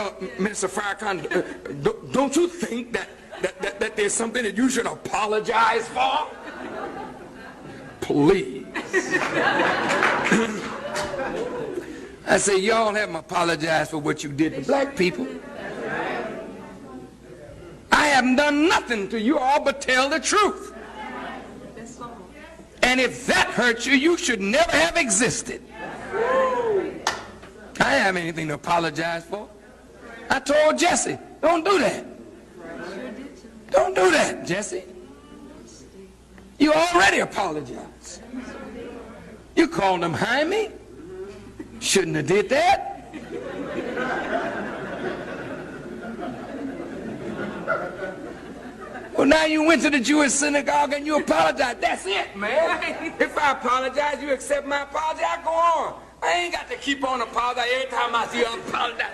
Well, Minister Farrakhan, don't you think that there's something that you should apologize for? Please. I say, y'all haven't apologized for what you did to black people. I haven't done nothing to you all but tell the truth. And if that hurts you, you should never have existed. I have anything to apologize for. I told Jesse, don't do that. Don't do that, Jesse. You already apologized. You called him Jaime. Shouldn't have did that. Well, now you went to the Jewish synagogue and you apologized. That's it, man. If I apologize, you accept my apology, I go on. I ain't got to keep on apologizing every time I see you apologize.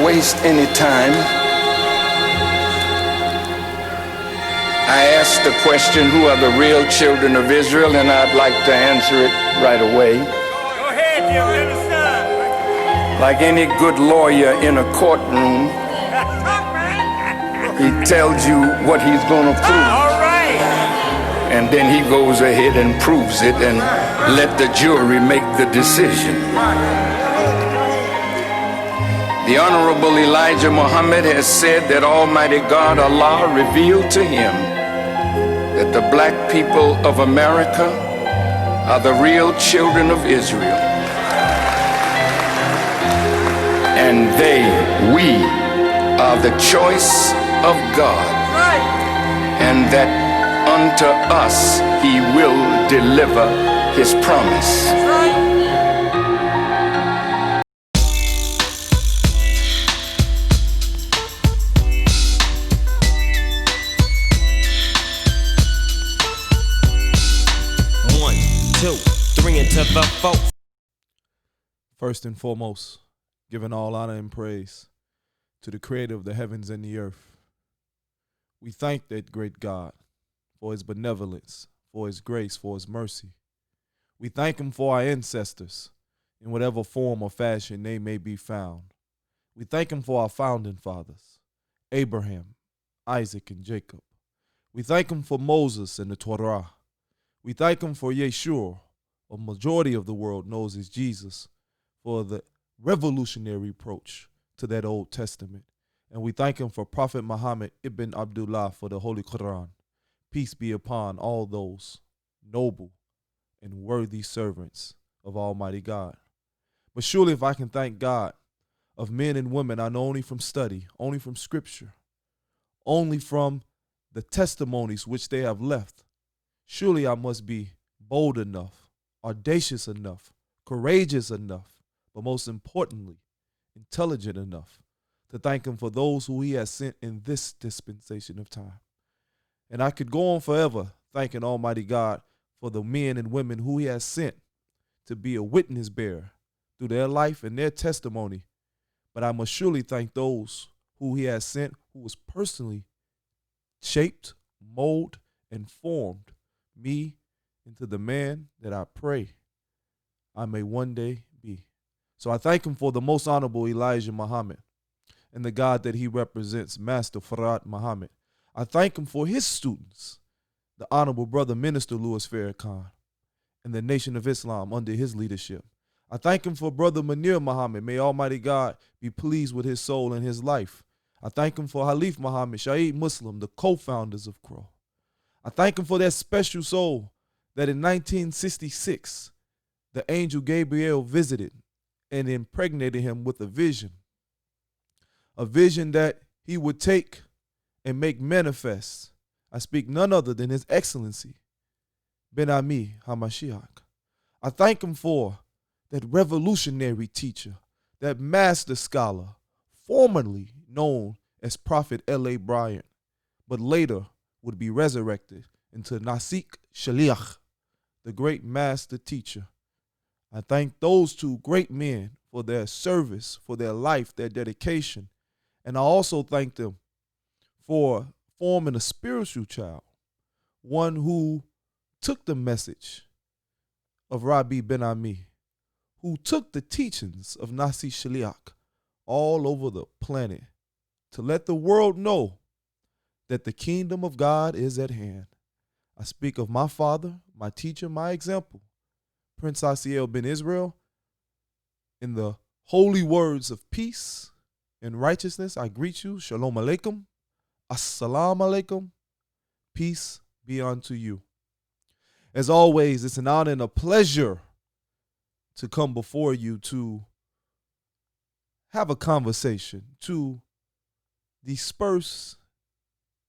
Waste any time. I asked the question, who are the real children of Israel, and I'd like to answer it right away. Go ahead, Jim. Like any good lawyer in a courtroom, he tells you what he's going to prove. All right. And then he goes ahead and proves it and let the jury make the decision. The Honorable Elijah Muhammad has said that Almighty God, Allah, revealed to him that the black people of America are the real children of Israel. And we are the choice of God. And that unto us he will deliver his promise. First and foremost, giving all honor and praise to the creator of the heavens and the earth. We thank that great God for his benevolence, for his grace, for his mercy. We thank him for our ancestors in whatever form or fashion they may be found. We thank him for our founding fathers, Abraham, Isaac, and Jacob. We thank him for Moses and the Torah. We thank him for Yeshua, a majority of the world knows as Jesus, for the revolutionary approach to that Old Testament. And we thank him for Prophet Muhammad ibn Abdullah for the Holy Quran. Peace be upon all those noble and worthy servants of Almighty God. But surely if I can thank God of men and women I know only from study, only from scripture, only from the testimonies which they have left, surely I must be bold enough, audacious enough, courageous enough, but most importantly, intelligent enough to thank him for those who he has sent in this dispensation of time. And I could go on forever thanking Almighty God for the men and women who he has sent to be a witness bearer through their life and their testimony. But I must surely thank those who he has sent who was personally shaped, molded, and formed me into the man that I pray I may one day be. So I thank him for the most honorable Elijah Muhammad and the God that he represents, Master Farad Muhammad. I thank him for his students, the honorable brother Minister Louis Farrakhan and the Nation of Islam under his leadership. I thank him for brother Munir Muhammad. May Almighty God be pleased with his soul and his life. I thank him for Halif Muhammad, Shaheed Muslim, the co-founders of CROW. I thank him for that special soul that in 1966, the angel Gabriel visited and impregnated him with a vision that he would take and make manifest. I speak none other than His Excellency, Ben Ami HaMashiach. I thank him for that revolutionary teacher, that master scholar, formerly known as Prophet L.A. Bryant, but later would be resurrected into Nasik Shaliach, the great master teacher. I thank those two great men for their service, for their life, their dedication. And I also thank them for forming a spiritual child, one who took the message of Rabbi Ben Ami, who took the teachings of Nasi Shaliach all over the planet to let the world know that the kingdom of God is at hand. I speak of my father, my teacher, my example, Prince Asiel Ben Israel. In the holy words of peace and righteousness, I greet you. Shalom Aleichem. Assalamu alaikum. Peace be unto you. As always, it's an honor and a pleasure to come before you to have a conversation, to disperse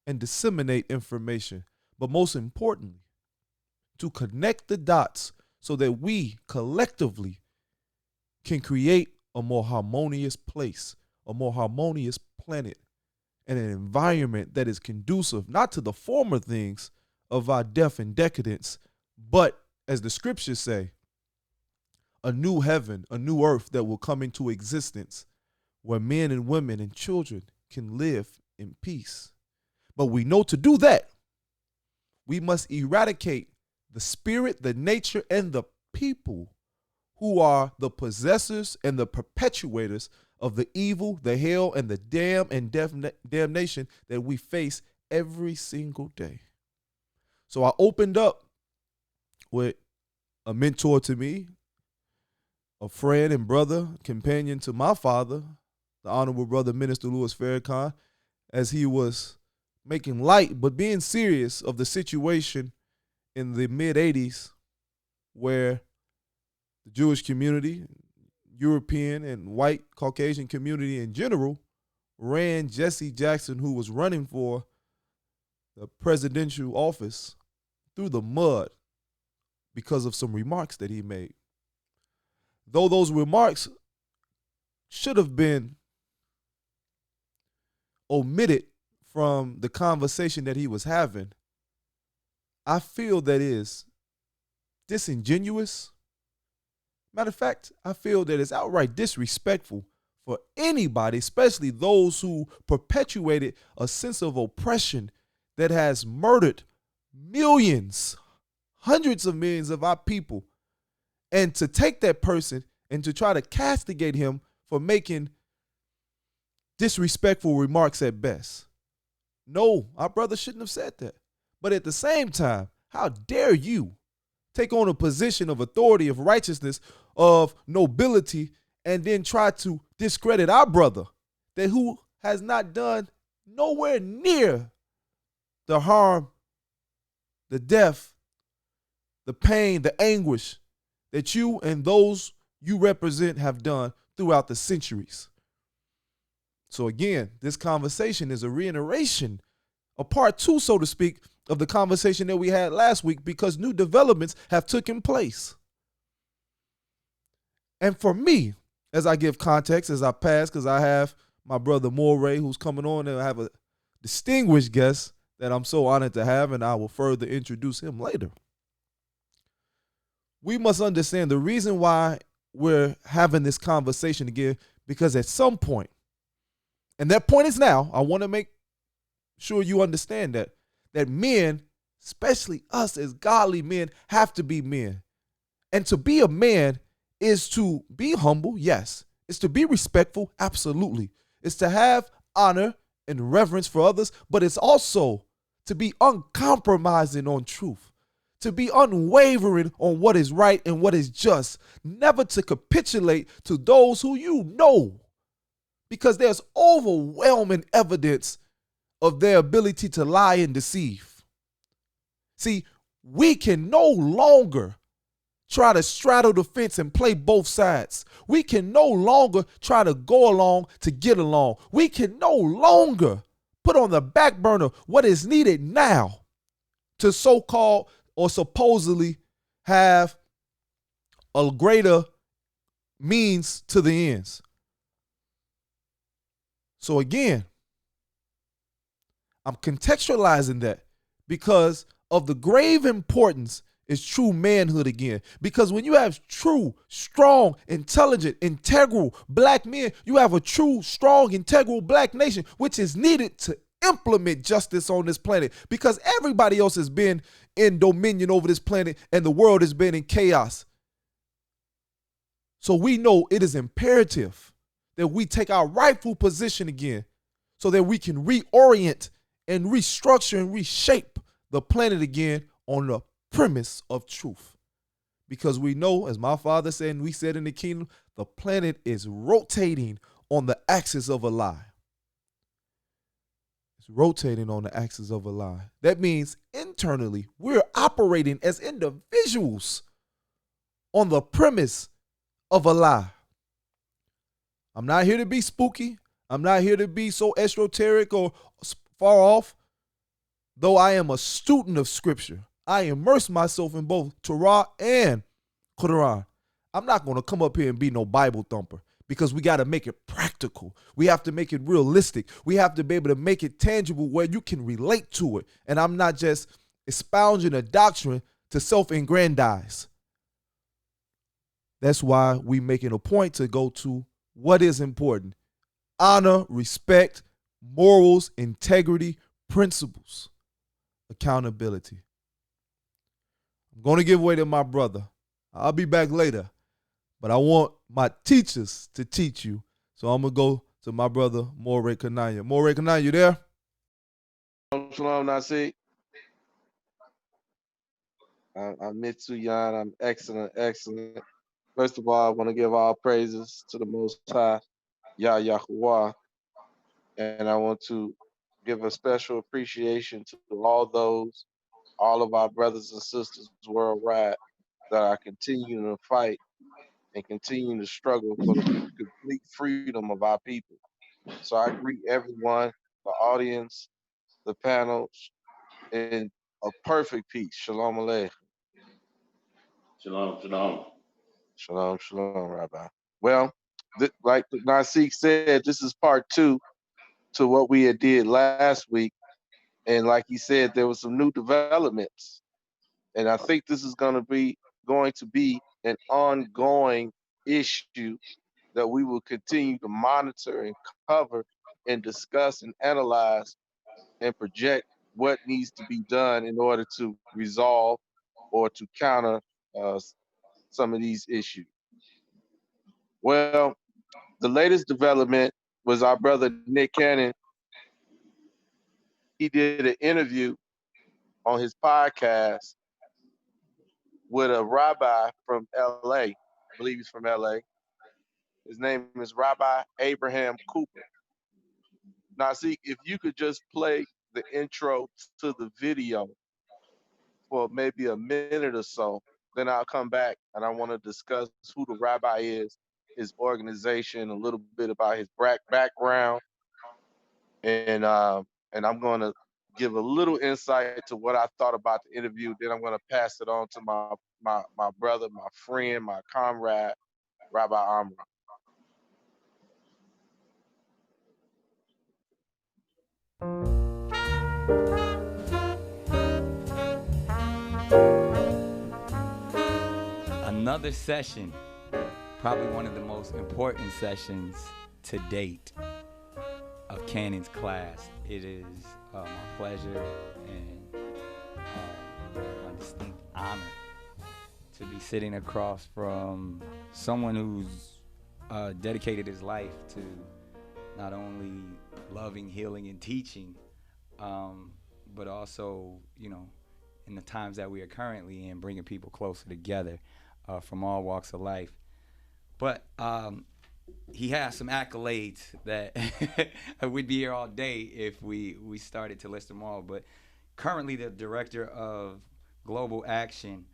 and disseminate information, but most importantly, to connect the dots so that we collectively can create a more harmonious place, a more harmonious planet, and an environment that is conducive not to the former things of our death and decadence, but, as the scriptures say, a new heaven, a new earth that will come into existence where men and women and children can live in peace. But we know to do that, we must eradicate the spirit, the nature, and the people who are the possessors and the perpetuators of the evil, the hell, and the damnation that we face every single day. So I opened up with a mentor to me, a friend and brother, companion to my father, the Honorable Brother Minister Louis Farrakhan, as he was making light but being serious of the situation in the mid-'80s where the Jewish community, European and white Caucasian community in general, ran Jesse Jackson, who was running for the presidential office, through the mud because of some remarks that he made. Though those remarks should have been omitted from the conversation that he was having, I feel that is disingenuous. Matter of fact, I feel that it's outright disrespectful for anybody, especially those who perpetuated a sense of oppression that has murdered millions, hundreds of millions of our people, and to take that person and to try to castigate him for making disrespectful remarks at best. No, our brother shouldn't have said that. But at the same time, how dare you take on a position of authority, of righteousness, of nobility, and then try to discredit our brother that who has not done nowhere near the harm, the death, the pain, the anguish that you and those you represent have done throughout the centuries. So again, this conversation is a reiteration, a part two, so to speak, of the conversation that we had last week, because new developments have taken place. And for me, as I give context, as I pass, because I have my brother Moray who's coming on, and I have a distinguished guest that I'm so honored to have, and I will further introduce him later. We must understand the reason why we're having this conversation again, because at some point, and that point is now, I want to make sure you understand that men, especially us as godly men, have to be men. And to be a man is to be humble, yes. It's to be respectful, absolutely. It's to have honor and reverence for others, but it's also to be uncompromising on truth, to be unwavering on what is right and what is just, never to capitulate to those who you know, because there's overwhelming evidence of their ability to lie and deceive. See, we can no longer try to straddle the fence and play both sides. We can no longer try to go along to get along. We can no longer put on the back burner what is needed now to so-called or supposedly have a greater means to the ends. So again, I'm contextualizing that because of the grave importance is true manhood again. Because when you have true, strong, intelligent, integral black men, you have a true, strong, integral black nation, which is needed to implement justice on this planet. Because everybody else has been in dominion over this planet and the world has been in chaos. So we know it is imperative that we take our rightful position again so that we can reorient and restructure and reshape the planet again on the premise of truth. Because we know, as my father said and we said in the kingdom, the planet is rotating on the axis of a lie. It's rotating on the axis of a lie. That means internally, we're operating as individuals on the premise of a lie. I'm not here to be spooky. I'm not here to be so esoteric or far off. Though I am a student of scripture, I immerse myself in both Torah and Quran. I'm not going to come up here and be no Bible thumper because we got to make it practical. We have to make it realistic. We have to be able to make it tangible where you can relate to it. And I'm not just espousing a doctrine to self-aggrandize. That's why we making a point to go to what is important. Honor, respect, morals, integrity, principles, accountability. I'm going to give way to my brother. I'll be back later. But I want my teachers to teach you. So I'm going to go to my brother, Morey Kananya. Morey Kananya, you there? Shalom, Nasi. I'm Mitsuyan. I'm excellent. First of all, I want to give all praises to the Most High, Yah Yahuwah. And I want to give a special appreciation to all of our brothers and sisters worldwide that are continuing to fight and continuing to struggle for the complete freedom of our people. So I greet everyone, the audience, the panel, in a perfect peace. Shalom Aleichem. Shalom, shalom. Shalom, shalom, Rabbi. Well, like Nasik said, this is part 2 to what we had did last week. And like he said, there was some new developments. And I think this is going to be an ongoing issue that we will continue to monitor and cover and discuss and analyze and project what needs to be done in order to resolve or to counter some of these issues. Well, the latest development was our brother Nick Cannon. He did an interview on his podcast with a rabbi from LA. I believe he's from LA. His name is Rabbi Abraham Cooper. Now, see, if you could just play the intro to the video for maybe a minute or so, then I'll come back and I want to discuss who the rabbi is, his organization, a little bit about his background, and I'm going to give a little insight to what I thought about the interview. Then I'm going to pass it on to my brother, my friend, my comrade, Rabbi Amram. Another session, probably one of the most important sessions to date of Cannon's class. It is my pleasure and a distinct honor to be sitting across from someone who's dedicated his life to not only loving, healing, and teaching, but also, in the times that we are currently in, bringing people closer together from all walks of life. But he has some accolades that we'd be here all day if we started to list them all. But currently the director of Global Action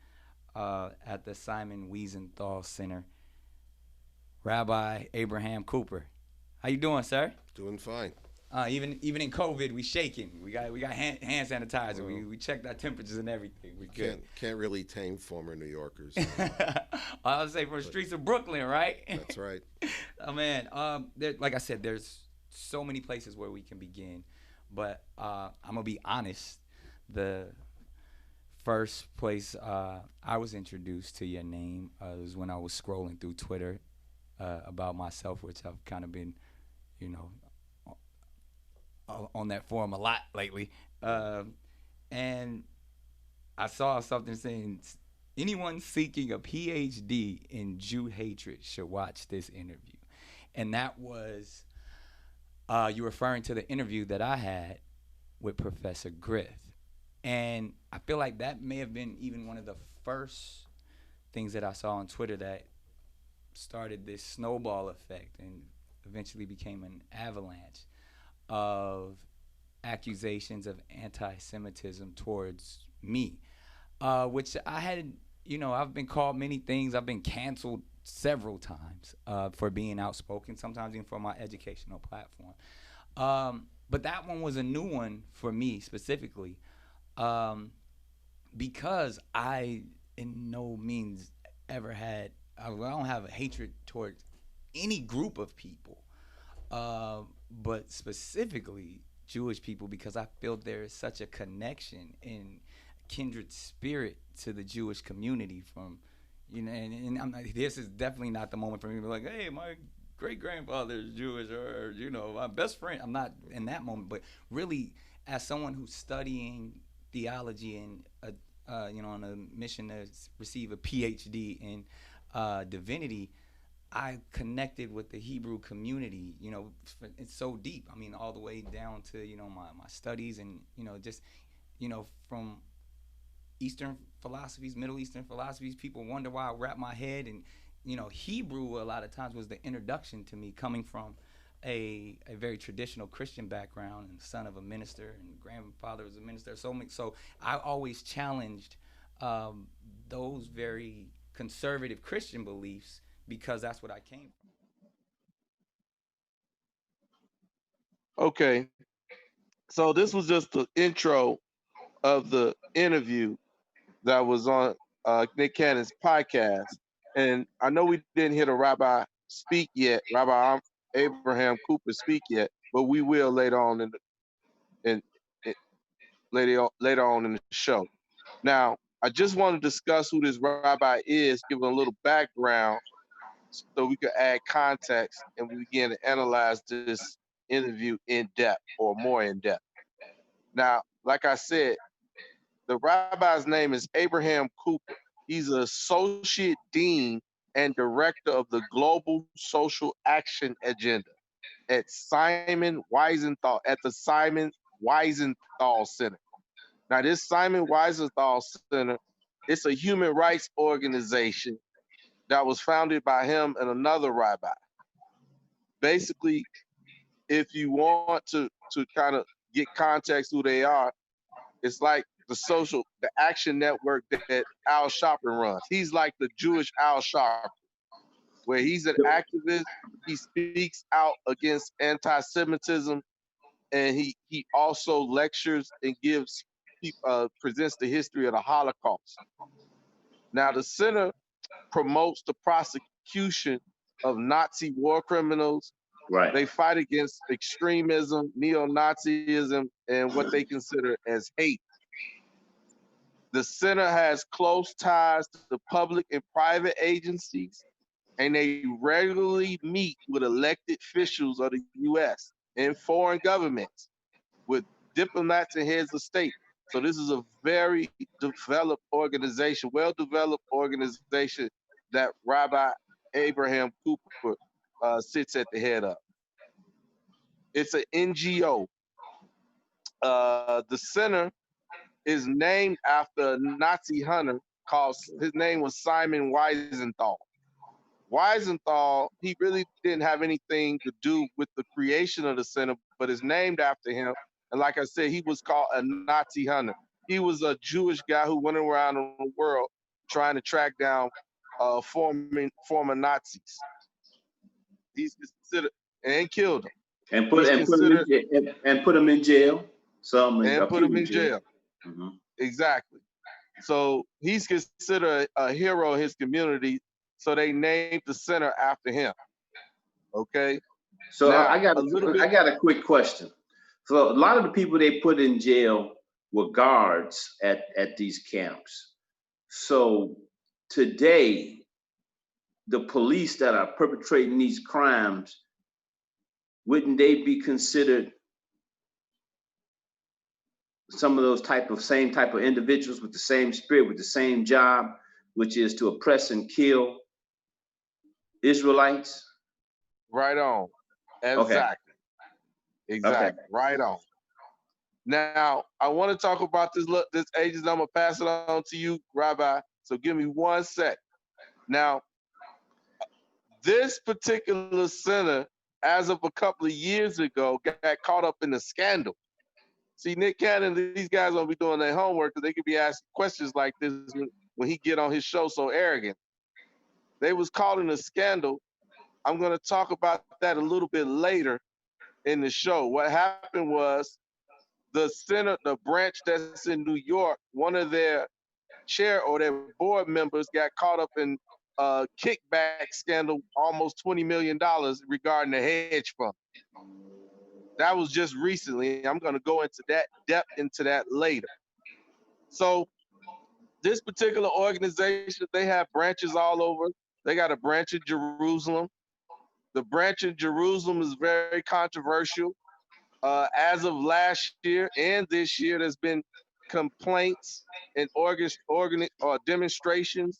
at the Simon Wiesenthal Center, Rabbi Abraham Cooper. How you doing, sir? Doing fine. Even in COVID, we shaking. We got hand sanitizer. We checked our temperatures and everything. We good. Can't really tame former New Yorkers. I would say from the streets of Brooklyn, right? That's right. Oh man, like I said, there's so many places where we can begin, but I'm gonna be honest. The first place I was introduced to your name was when I was scrolling through Twitter about myself, which I've kind of been, you know, on that forum a lot lately, and I saw something saying anyone seeking a PhD in Jew hatred should watch this interview, and that was you referring to the interview that I had with Professor Griff, and I feel like that may have been even one of the first things that I saw on Twitter that started this snowball effect and eventually became an avalanche of accusations of anti-Semitism towards me, which I had, I've been called many things. I've been canceled several times for being outspoken, sometimes even for my educational platform. But that one was a new one for me specifically, because I in no means ever had, I don't have a hatred towards any group of people. But specifically Jewish people, because I feel there is such a connection and kindred spirit to the Jewish community from, and I'm not, this is definitely not the moment for me to be like, hey, my great-grandfather is Jewish, or, my best friend. I'm not in that moment, but really as someone who's studying theology and, on a mission to receive a PhD in divinity, I connected with the Hebrew community, it's so deep. I mean, all the way down to, my studies and, from Eastern philosophies, Middle Eastern philosophies, people wonder why I wrap my head. And, Hebrew a lot of times was the introduction to me, coming from a very traditional Christian background and son of a minister, and grandfather was a minister. So I always challenged those very conservative Christian beliefs, because that's what I came from. Okay. So this was just the intro of the interview that was on Nick Cannon's podcast. And I know we didn't hear the Rabbi speak yet, Rabbi Abraham Cooper speak yet, but we will later on later on in the show. Now, I just want to discuss who this rabbi is, give a little background so we can add context and we begin to analyze this interview in depth, or more in depth. Now, like I said, the rabbi's name is Abraham Cooper. He's an associate dean and director of the Global Social Action Agenda at Simon Wiesenthal, at the Simon Wiesenthal Center. Now, this Simon Wiesenthal Center, it's a human rights organization that was founded by him and another rabbi. Basically, if you want to kind of get context who they are, it's like the Action Network that Al Sharpton runs. He's like the Jewish Al Sharpton, where he's an activist. He speaks out against anti-Semitism, and he also lectures and presents the history of the Holocaust. Now, the center promotes the prosecution of Nazi war criminals. Right. They fight against extremism, neo-Nazism, and what they consider as hate. The center has close ties to the public and private agencies, and they regularly meet with elected officials of the U.S. and foreign governments, with diplomats and heads of state. So this is a very developed organization, well-developed organization that Rabbi Abraham Cooper sits at the head of. It's an NGO. The center is named after a Nazi hunter his name was Simon Wiesenthal. Wiesenthal, he really didn't have anything to do with the creation of the center, but it's named after him. And like I said, he was called a Nazi hunter. He was a Jewish guy who went around the world trying to track down former Nazis. He's considered, and killed them. And put He's and put them in considered and put them in jail. Some and a put few him in jail. Mhm. Exactly. So he's considered a hero in his community. So they named the center after him. Okay. So Now, I got a little bit. I got a quick question. So a lot of the people they put in jail were guards at these camps. So today, the police that are perpetrating these crimes, wouldn't they be considered some of those same type of individuals with the same spirit, with the same job, which is to oppress and kill Israelites? Right on. Okay. Exactly. Exactly. Right on. Now, I want to talk about this agent. I'm gonna pass it on to you, Rabbi. So give me 1 sec. Now, this particular center, as of a couple of years ago, got caught up in the scandal. See, Nick Cannon, these guys gonna be doing their homework because they could be asking questions like this when he get on his show so arrogant. They was caught in a scandal. I'm gonna talk about that a little bit later in the show. What happened was the center, the branch that's in New York, one of their chair or their board members got caught up in a kickback scandal, almost $20 million regarding the hedge fund. That was just recently. I'm going to go into that depth into that later. So this particular organization, they have branches all over. They got a branch in Jerusalem. The branch in Jerusalem is very controversial. As of last year and this year, there's been complaints and demonstrations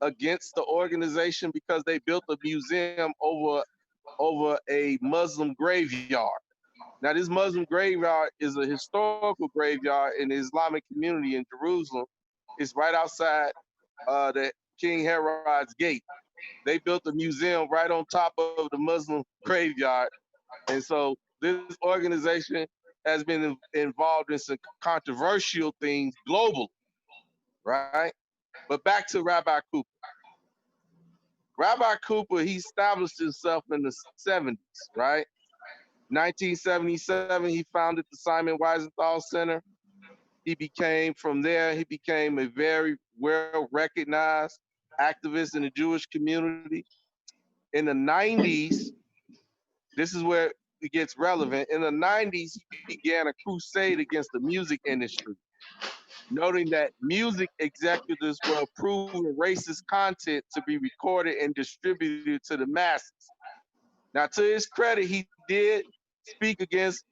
against the organization because they built a museum over a Muslim graveyard. Now, this Muslim graveyard is a historical graveyard in the Islamic community in Jerusalem. It's right outside the King Herod's gate. They built a museum right on top of the Muslim graveyard. And so this organization has been involved in some controversial things globally, right? But back to Rabbi Cooper. Rabbi Cooper, he established himself in the 70s, right? 1977, he founded the Simon Wiesenthal Center. From there, he became a very well-recognized activist in the Jewish community. In the 90s, this is where it gets relevant. In the 90s, he began a crusade against the music industry, noting that music executives were approving racist content to be recorded and distributed to the masses. Now, to his credit, he did speak against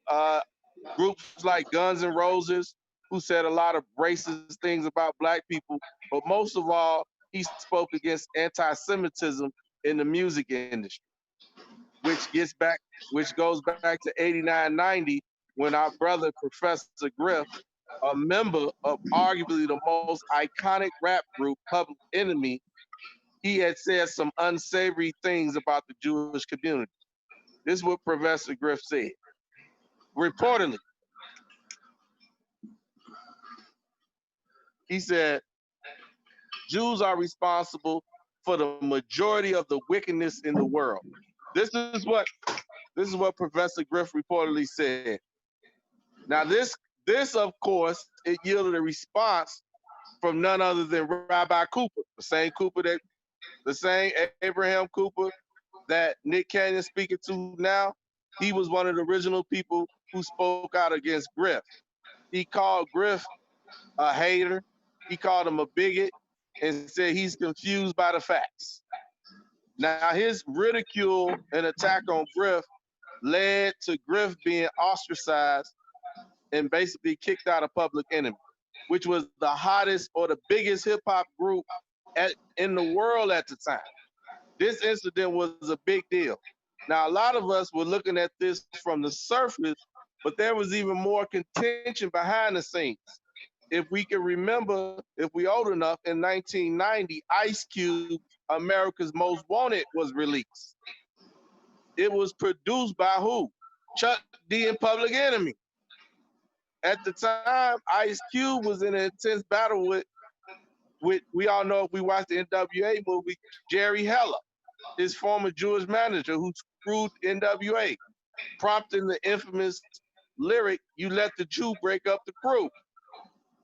groups like Guns N' Roses, who said a lot of racist things about Black people, but most of all, he spoke against anti-Semitism in the music industry, which goes back to 89, 90, when our brother, Professor Griff, a member of arguably the most iconic rap group, Public Enemy, he had said some unsavory things about the Jewish community. This is what Professor Griff said. Reportedly, he said, Jews are responsible for the majority of the wickedness in the world. This is what Professor Griff reportedly said. Now, this of course, it yielded a response from none other than Rabbi Cooper, the same Abraham Cooper that Nick Cannon speaking to now. He was one of the original people who spoke out against Griff. He called Griff a hater. He called him a bigot and said he's confused by the facts. Now, his ridicule and attack on Griff led to Griff being ostracized and basically kicked out of Public Enemy, which was the hottest or the biggest hip hop group in the world at the time. This incident was a big deal. Now, a lot of us were looking at this from the surface, but there was even more contention behind the scenes. If we can remember, if we old enough, in 1990, Ice Cube, America's Most Wanted, was released. It was produced by who? Chuck D and Public Enemy. At the time, Ice Cube was in an intense battle with we all know if we watched the NWA movie, Jerry Heller, his former Jewish manager who screwed NWA. prompting the infamous lyric, "You let the Jew break up the crew."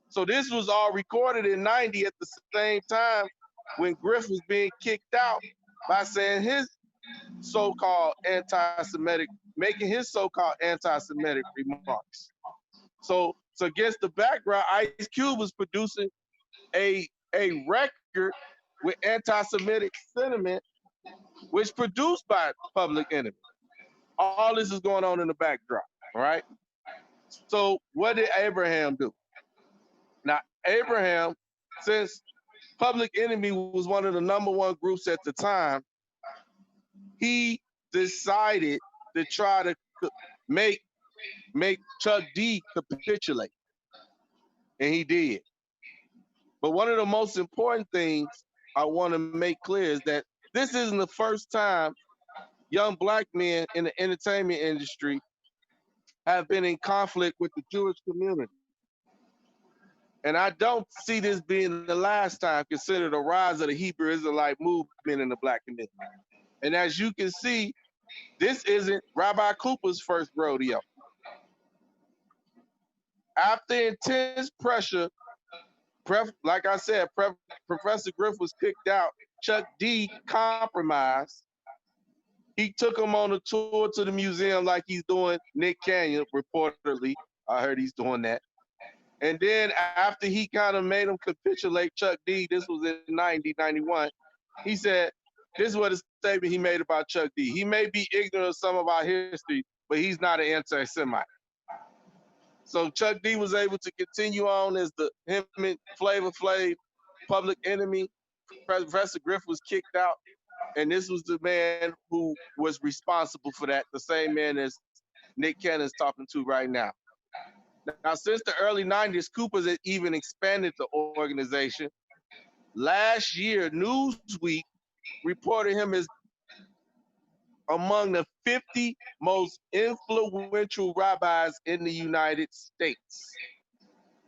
So this was all recorded in 90 at the same time when Griff was being kicked out by saying his so-called anti-Semitic, making his so-called anti-Semitic remarks. So against the background, Ice Cube was producing a record with anti-Semitic sentiment, which produced by Public Enemy. All this is going on in the backdrop, all right? So what did Abraham do? Now, Abraham, since Public Enemy was one of the #1 groups at the time, he decided to try to make Chuck D capitulate, and he did. But one of the most important things I want to make clear is that this isn't the first time young black men in the entertainment industry have been in conflict with the Jewish community. And I don't see this being the last time, considering the rise of the Hebrew Israelite movement in the black community. And as you can see, this isn't Rabbi Cooper's first rodeo. After intense pressure, like I said, Professor Griff was kicked out. Chuck D compromised. He took him on a tour to the museum like he's doing Nick Cannon, reportedly. I heard he's doing that. And then after he kind of made him capitulate, Chuck D, this was in 90, 91, he said, this is what a statement he made about Chuck D. He may be ignorant of some of our history, but he's not an anti-Semite. So Chuck D was able to continue on as him and Flavor Flav, Public Enemy. Professor Griff was kicked out, and this was the man who was responsible for that, the same man as Nick Cannon's talking to right now. Now, since the early 90s, Cooper's had even expanded the organization. Last year, Newsweek reported him as among the 50 most influential rabbis in the United States.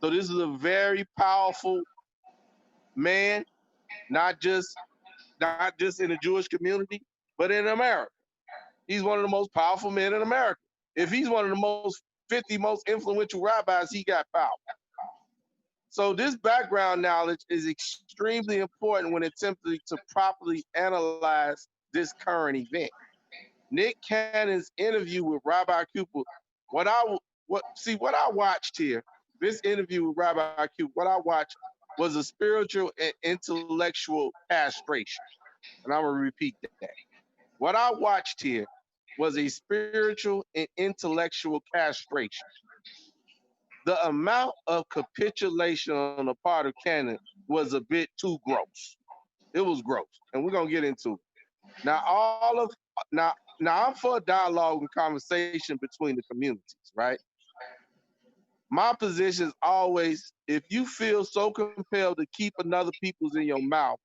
So this is a very powerful man, not just in the Jewish community, but in America. He's one of the most powerful men in America. If he's one of the 50 most influential rabbis, he got power. So this background knowledge is extremely important when attempting to properly analyze this current event. Nick Cannon's interview with Rabbi Cooper, what I watched here, this interview with Rabbi Cooper, what I watched was a spiritual and intellectual castration. And I'm gonna repeat that. What I watched here was a spiritual and intellectual castration. The amount of capitulation on the part of Cannon was a bit too gross. It was gross, and we're gonna get into it. Now I'm for a dialogue and conversation between the communities, right? My position is always, if you feel so compelled to keep another people's in your mouth,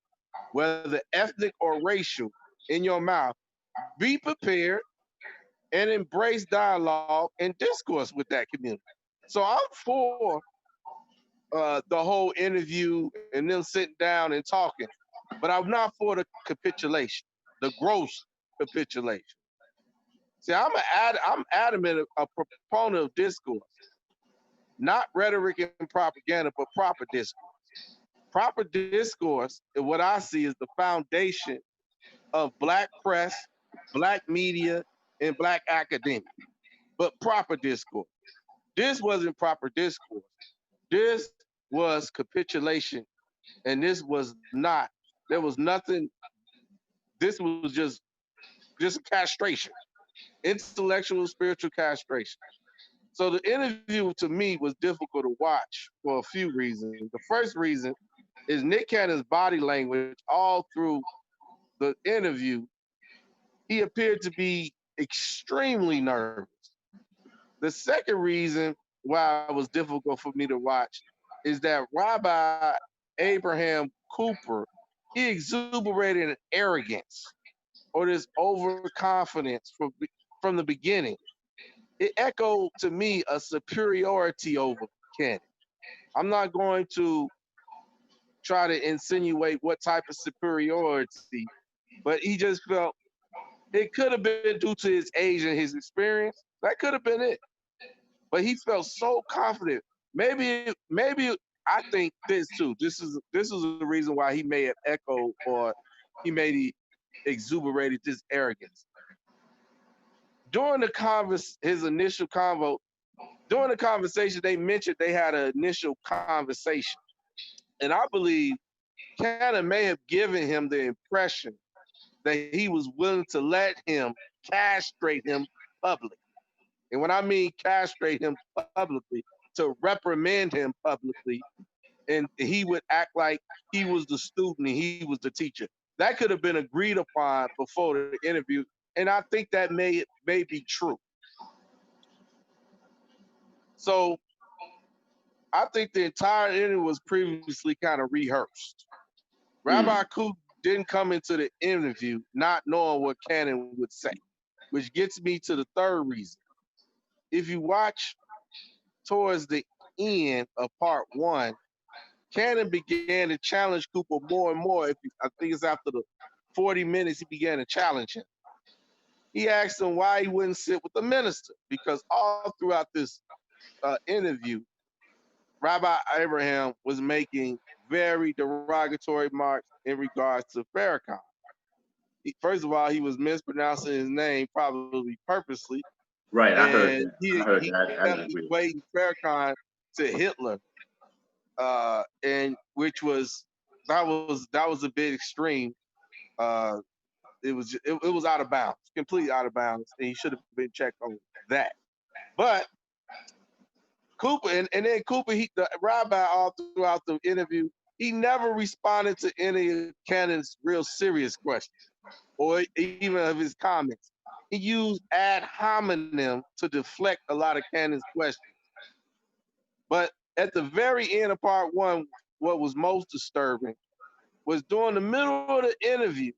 whether ethnic or racial, in your mouth, be prepared and embrace dialogue and discourse with that community. So I'm for the whole interview and them sitting down and talking, but I'm not for the capitulation, the gross capitulation. See, I'm adamant, a proponent of discourse, not rhetoric and propaganda, but proper discourse. Proper discourse, and what I see is the foundation of Black press, Black media, and Black academia, but proper discourse. This wasn't proper discourse. This was capitulation, and this was not. There was nothing. This was just castration, intellectual, spiritual castration. So the interview to me was difficult to watch for a few reasons. The first reason is Nick Cannon's body language all through the interview. He appeared to be extremely nervous. The second reason why it was difficult for me to watch is that Rabbi Abraham Cooper, he exuberated an arrogance or this overconfidence from the beginning. It echoed to me a superiority over Cannon. I'm not going to try to insinuate what type of superiority, but he just felt It could have been due to his age and his experience. That could have been it. But he felt so confident. Maybe I think this too. This is the reason why he may have echoed or he may have exuberated this arrogance. During the his initial convo, during the conversation, they mentioned they had an initial conversation. And I believe Cannon may have given him the impression that he was willing to let him castrate him publicly. And when I mean castrate him publicly, to reprimand him publicly, and he would act like he was the student and he was the teacher. That could have been agreed upon before the interview, and I think that may be true. So I think the entire interview was previously kind of rehearsed. Rabbi Kook didn't come into the interview not knowing what Cannon would say, which gets me to the third reason. If you watch towards the end of part one, Cannon began to challenge Cooper more and more. I think it's after the 40 minutes he began to challenge him. He asked him why he wouldn't sit with the minister, because all throughout this interview, Rabbi Abraham was making very derogatory remarks in regards to Farrakhan. First of all, he was mispronouncing his name, probably purposely. Right, I heard And that. he kept equating Farrakhan to Hitler, and which was that was a bit extreme. It was out of bounds, completely out of bounds, and he should have been checked on that. But Cooper and then Cooper, the rabbi, all throughout the interview, he never responded to any of Cannon's real serious questions or even of his comments. He used ad hominem to deflect a lot of Cannon's questions. But at the very end of part one, what was most disturbing was during the middle of the interview,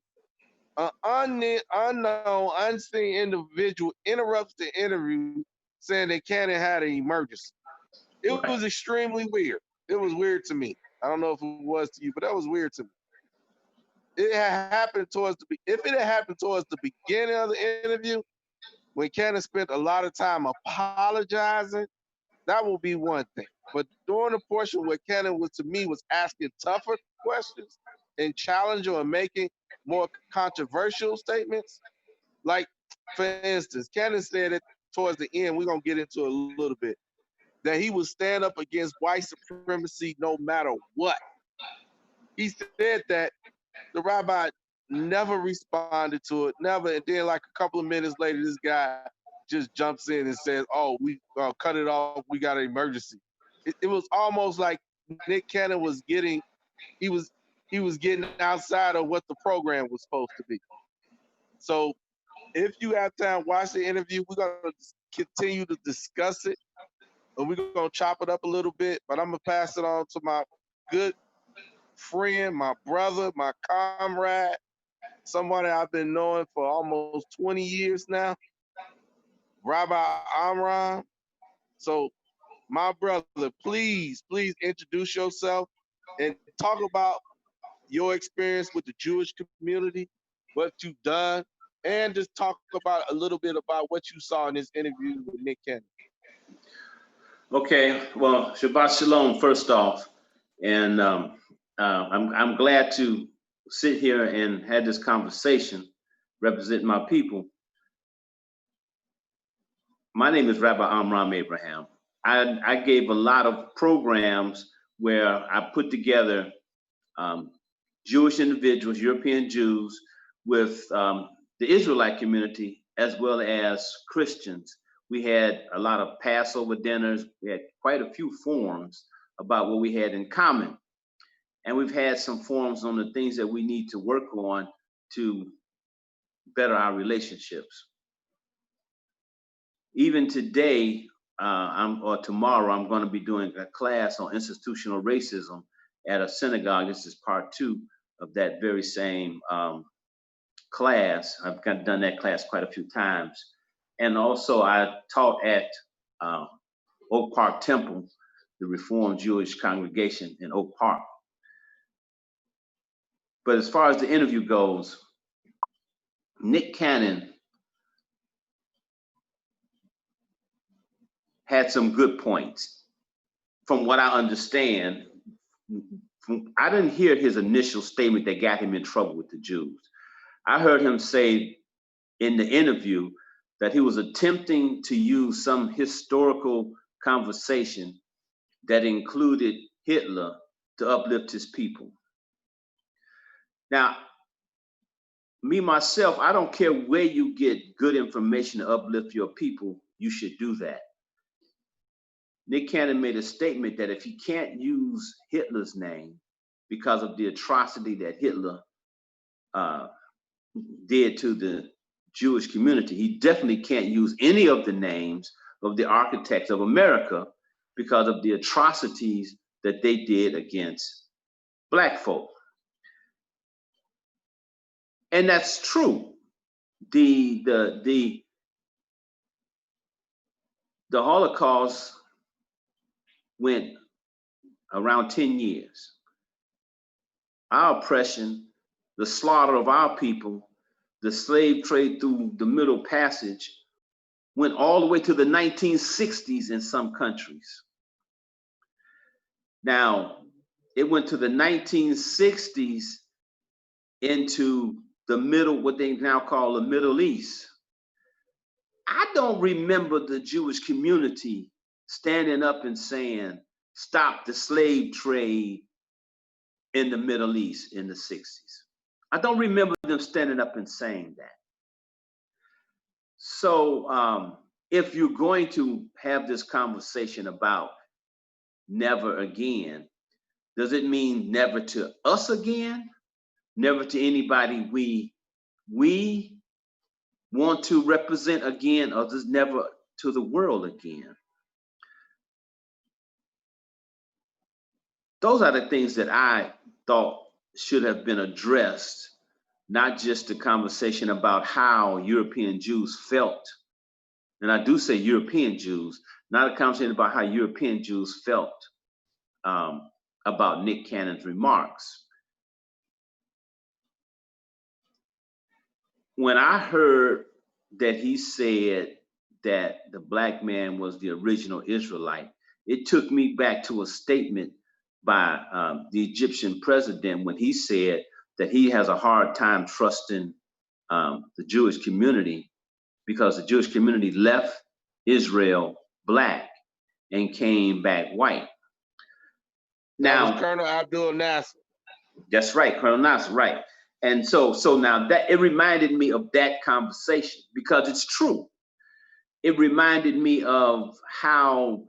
an unknown, unseen individual interrupts the interview saying that Cannon had an emergency. It was extremely weird. It was weird to me. I don't know if it was to you, but that was weird to me. If it had happened towards the beginning of the interview, when Cannon spent a lot of time apologizing, that will be one thing. But during the portion where Cannon was asking tougher questions and challenging or making more controversial statements, like for instance, Cannon said it towards the end, we're gonna get into a little bit, that he would stand up against white supremacy no matter what. He said that the rabbi never responded to it, never. And then like a couple of minutes later, this guy just jumps in and says, "Oh, we cut it off. We got an emergency." It was almost like Nick Cannon was getting outside of what the program was supposed to be. So if you have time, watch the interview. We're gonna continue to discuss it, and we're gonna chop it up a little bit. But I'm gonna pass it on to my good friend, my brother, my comrade, somebody I've been knowing for almost 20 years now, Rabbi Amram. So, my brother, please introduce yourself and talk about your experience with the Jewish community, what you've done, and just talk about a little bit about what you saw in this interview with Nick Cannon. Okay, well, Shabbat Shalom, first off, and I'm glad to sit here and have this conversation, representing my people. My name is Rabbi Amram Abraham. I gave a lot of programs where I put together Jewish individuals, European Jews, with the Israelite community, as well as Christians. We had a lot of Passover dinners. We had quite a few forums about what we had in common. And we've had some forums on the things that we need to work on to better our relationships. Even today, or tomorrow, I'm going to be doing a class on institutional racism at a synagogue. This is part 2 of that very same class. I've done that class quite a few times. And also I taught at Oak Park Temple, the Reformed Jewish congregation in Oak Park. But as far as the interview goes, Nick Cannon had some good points. From what I understand, I didn't hear his initial statement that got him in trouble with the Jews. I heard him say in the interview that he was attempting to use some historical conversation that included Hitler to uplift his people. Now, me, myself, I don't care where you get good information to uplift your people, you should do that. Nick Cannon made a statement that if he can't use Hitler's name because of the atrocity that Hitler did to the Jewish community, he definitely can't use any of the names of the architects of America because of the atrocities that they did against Black folk. And that's true. The Holocaust went around 10 years. Our oppression, the slaughter of our people, the slave trade through the Middle Passage went all the way to the 1960s in some countries. Now, it went to the 1960s into the middle, what they now call the Middle East. I don't remember the Jewish community standing up and saying, stop the slave trade in the Middle East in the 60s. I don't remember them standing up and saying that. So if you're going to have this conversation about never again, does it mean never to us again? Never to anybody we want to represent again, or just never to the world again? Those are the things that I thought should have been addressed, not just the conversation about how European Jews felt. And I do say European Jews, not a conversation about how European Jews felt about Nick Cannon's remarks. When I heard that he said that the Black man was the original Israelite, it took me back to a statement by the Egyptian president when he said that he has a hard time trusting the Jewish community because the Jewish community left Israel Black and came back white. Now, Colonel Abdul Nasser. That's right, Colonel Nasser, right. And so now that it reminded me of that conversation because it's true. It reminded me of how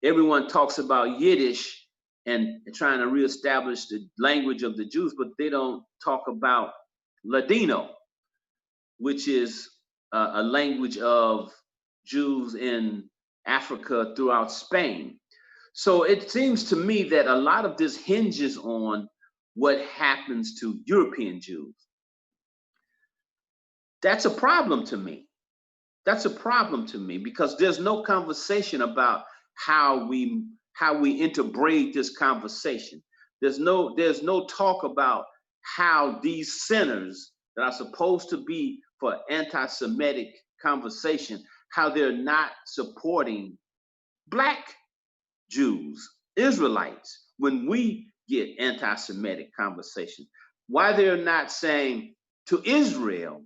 everyone talks about Yiddish and trying to reestablish the language of the Jews, but they don't talk about Ladino, which is a language of Jews in Africa throughout Spain. So it seems to me that a lot of this hinges on what happens to European Jews. That's a problem to me. That's a problem to me because there's no conversation about how we interbreed this conversation. There's no talk about how these centers that are supposed to be for anti-Semitic conversation, how they're not supporting Black Jews, Israelites, when we get anti-Semitic conversation. Why they're not saying to Israel,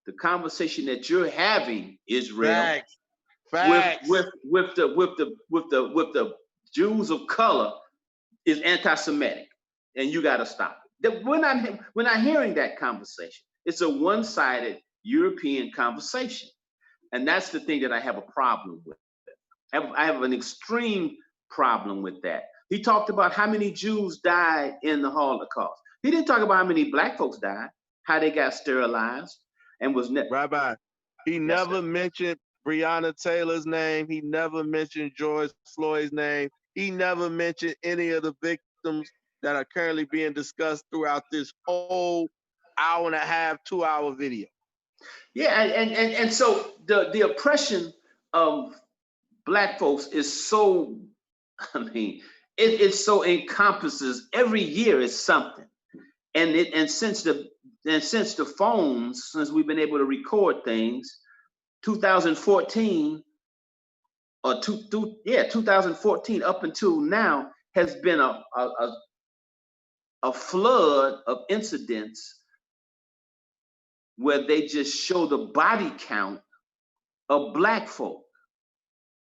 the conversation that you're having, Israel, Facts. with the Jews of color is anti-Semitic, and you got to stop it. We're not hearing that conversation. It's a one-sided European conversation, and that's the thing that I have a problem with. I have an extreme problem with that. He talked about how many Jews died in the Holocaust. He didn't talk about how many Black folks died, how they got sterilized, and was Rabbi, he never mentioned Breonna Taylor's name. He never mentioned George Floyd's name. He never mentioned any of the victims that are currently being discussed throughout this whole hour and a half, 2 hour video. Yeah, and so the oppression of Black folks is so, I mean, it so encompasses every year is something. And since the And since the phones, since we've been able to record things, 2014 or 2014 up until now has been a flood of incidents where they just show the body count of black folk,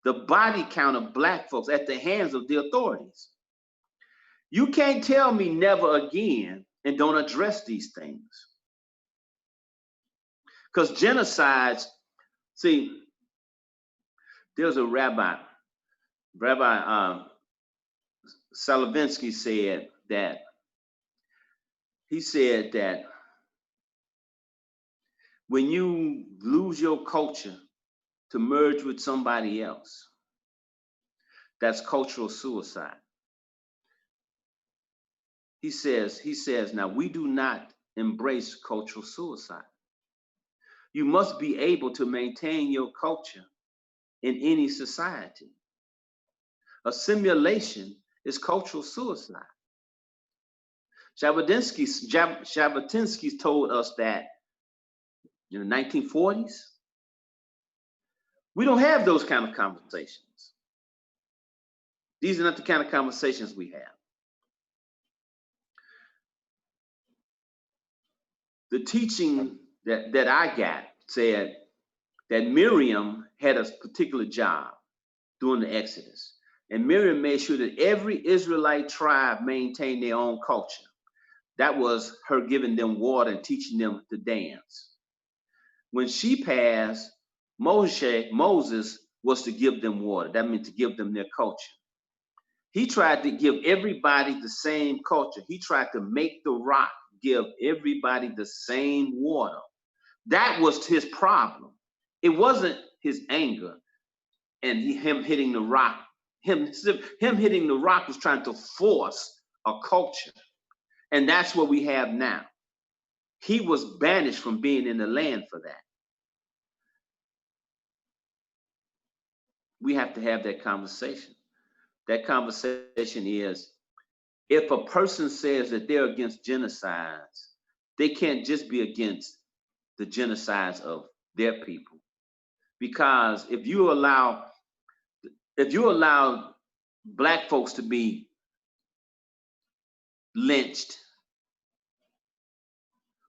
the body count of black folks at the hands of the authorities. You can't tell me never again and don't address these things. Because genocides, see, there's a Rabbi Salavinsky said that, when you lose your culture to merge with somebody else, that's cultural suicide. He says, now we do not embrace cultural suicide. You must be able to maintain your culture in any society. Assimilation is cultural suicide. Jabotinsky told us that in the 1940s, we don't have those kind of conversations. These are not the kind of conversations we have. The teaching that I got said that Miriam had a particular job during the Exodus. And Miriam made sure that every Israelite tribe maintained their own culture. That was her giving them water and teaching them to dance. When she passed, Moses was to give them water. That meant to give them their culture. He tried to give everybody the same culture. He tried to make the rock give everybody the same water. That was his problem. It wasn't his anger and him hitting the rock. Him hitting the rock was trying to force a culture. And that's what we have now. He was banished from being in the land for that. We have to have that conversation. That conversation is, if a person says that they're against genocides, they can't just be against the genocides of their people. Because if you allow black folks to be lynched,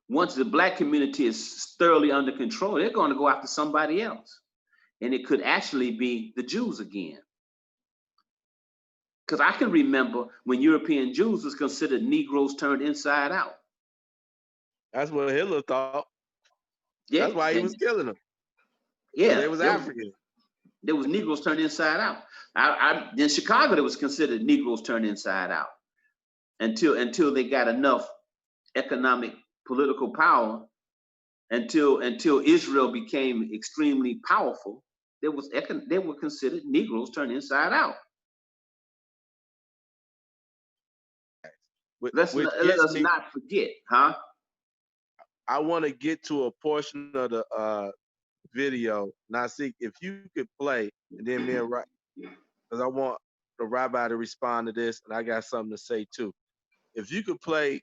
once the black community is thoroughly under control, they're going to go after somebody else. And it could actually be the Jews again. Because I can remember when European Jews was considered Negroes turned inside out. That's what Hitler thought. Yeah, that's why he was killing them. Yeah, they was African. There was Negroes turned inside out. In Chicago, there was considered Negroes turned inside out until they got enough economic, political power. Until Israel became extremely powerful, they were considered Negroes turned inside out. Let us not forget, huh? I want to get to a portion of the video. Nasik, if you could play, and then me and because I want the rabbi to respond to this, and I got something to say too. If you could play,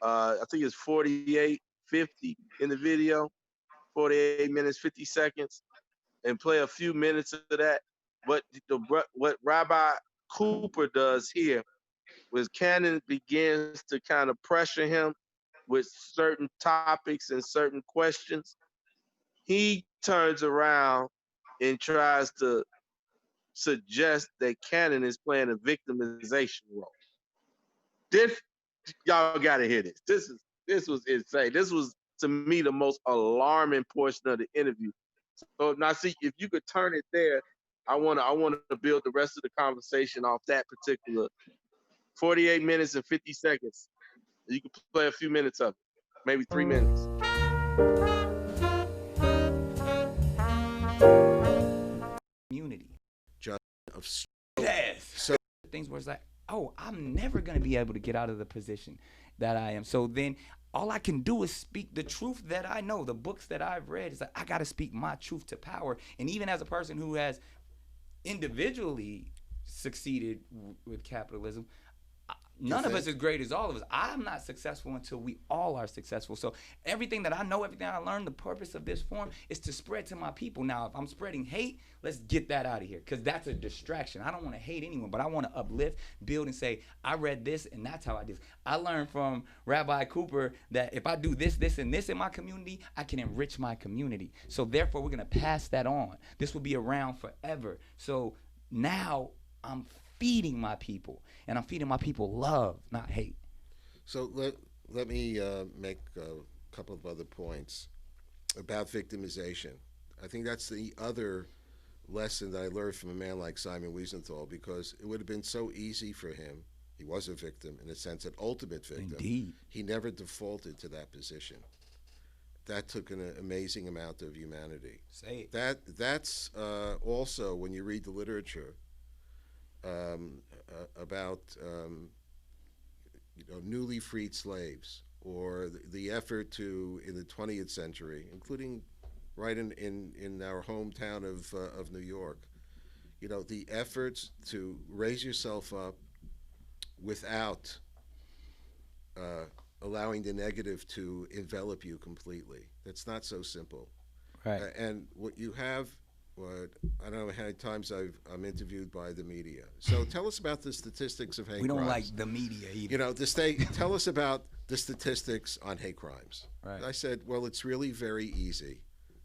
I think it's 48:50 in the video, 48 minutes 50 seconds, and play a few minutes of that. What Rabbi Cooper does here was Cannon begins to kind of pressure him with certain topics and certain questions. He turns around and tries to suggest that Cannon is playing a victimization role. This, y'all gotta hear this. This was insane. This was, to me, the most alarming portion of the interview. So now, see, if you could turn it there, I want to build the rest of the conversation off that particular 48 minutes and 50 seconds. You can play a few minutes of it, maybe 3 minutes. Community. Of Yes. So things where it's like, oh, I'm never gonna be able to get out of the position that I am. So then all I can do is speak the truth that I know. The books that I've read is like, I gotta speak my truth to power. And even as a person who has individually succeeded with capitalism, None of us is great as all of us. I'm not successful until we all are successful. So everything that I know, everything I learned, the purpose of this forum is to spread to my people. Now, if I'm spreading hate, let's get that out of here, because that's a distraction. I don't want to hate anyone, but I want to uplift, build, and say, I read this, and that's how I did. I learned from Rabbi Cooper that if I do this, this, and this in my community, I can enrich my community. So therefore, we're going to pass that on. This will be around forever. So now I'm feeding my people, and I'm feeding my people love, not hate. So let me make a couple of other points about victimization. I think that's the other lesson that I learned from a man like Simon Wiesenthal, because it would have been so easy for him. He was a victim, in a sense, an ultimate victim. Indeed. He never defaulted to that position. That took an amazing amount of humanity. Say it. That's also, when you read the literature, about newly freed slaves, or the effort to, in the 20th century, including right in our hometown of New York, the efforts to raise yourself up without allowing the negative to envelop you completely. That's not so simple. Right. And what you have, I don't know how many times I'm interviewed by the media. So tell us about the statistics of hate crimes. We don't like the media either. Tell us about the statistics on hate crimes. Right. I said, well, it's really very easy.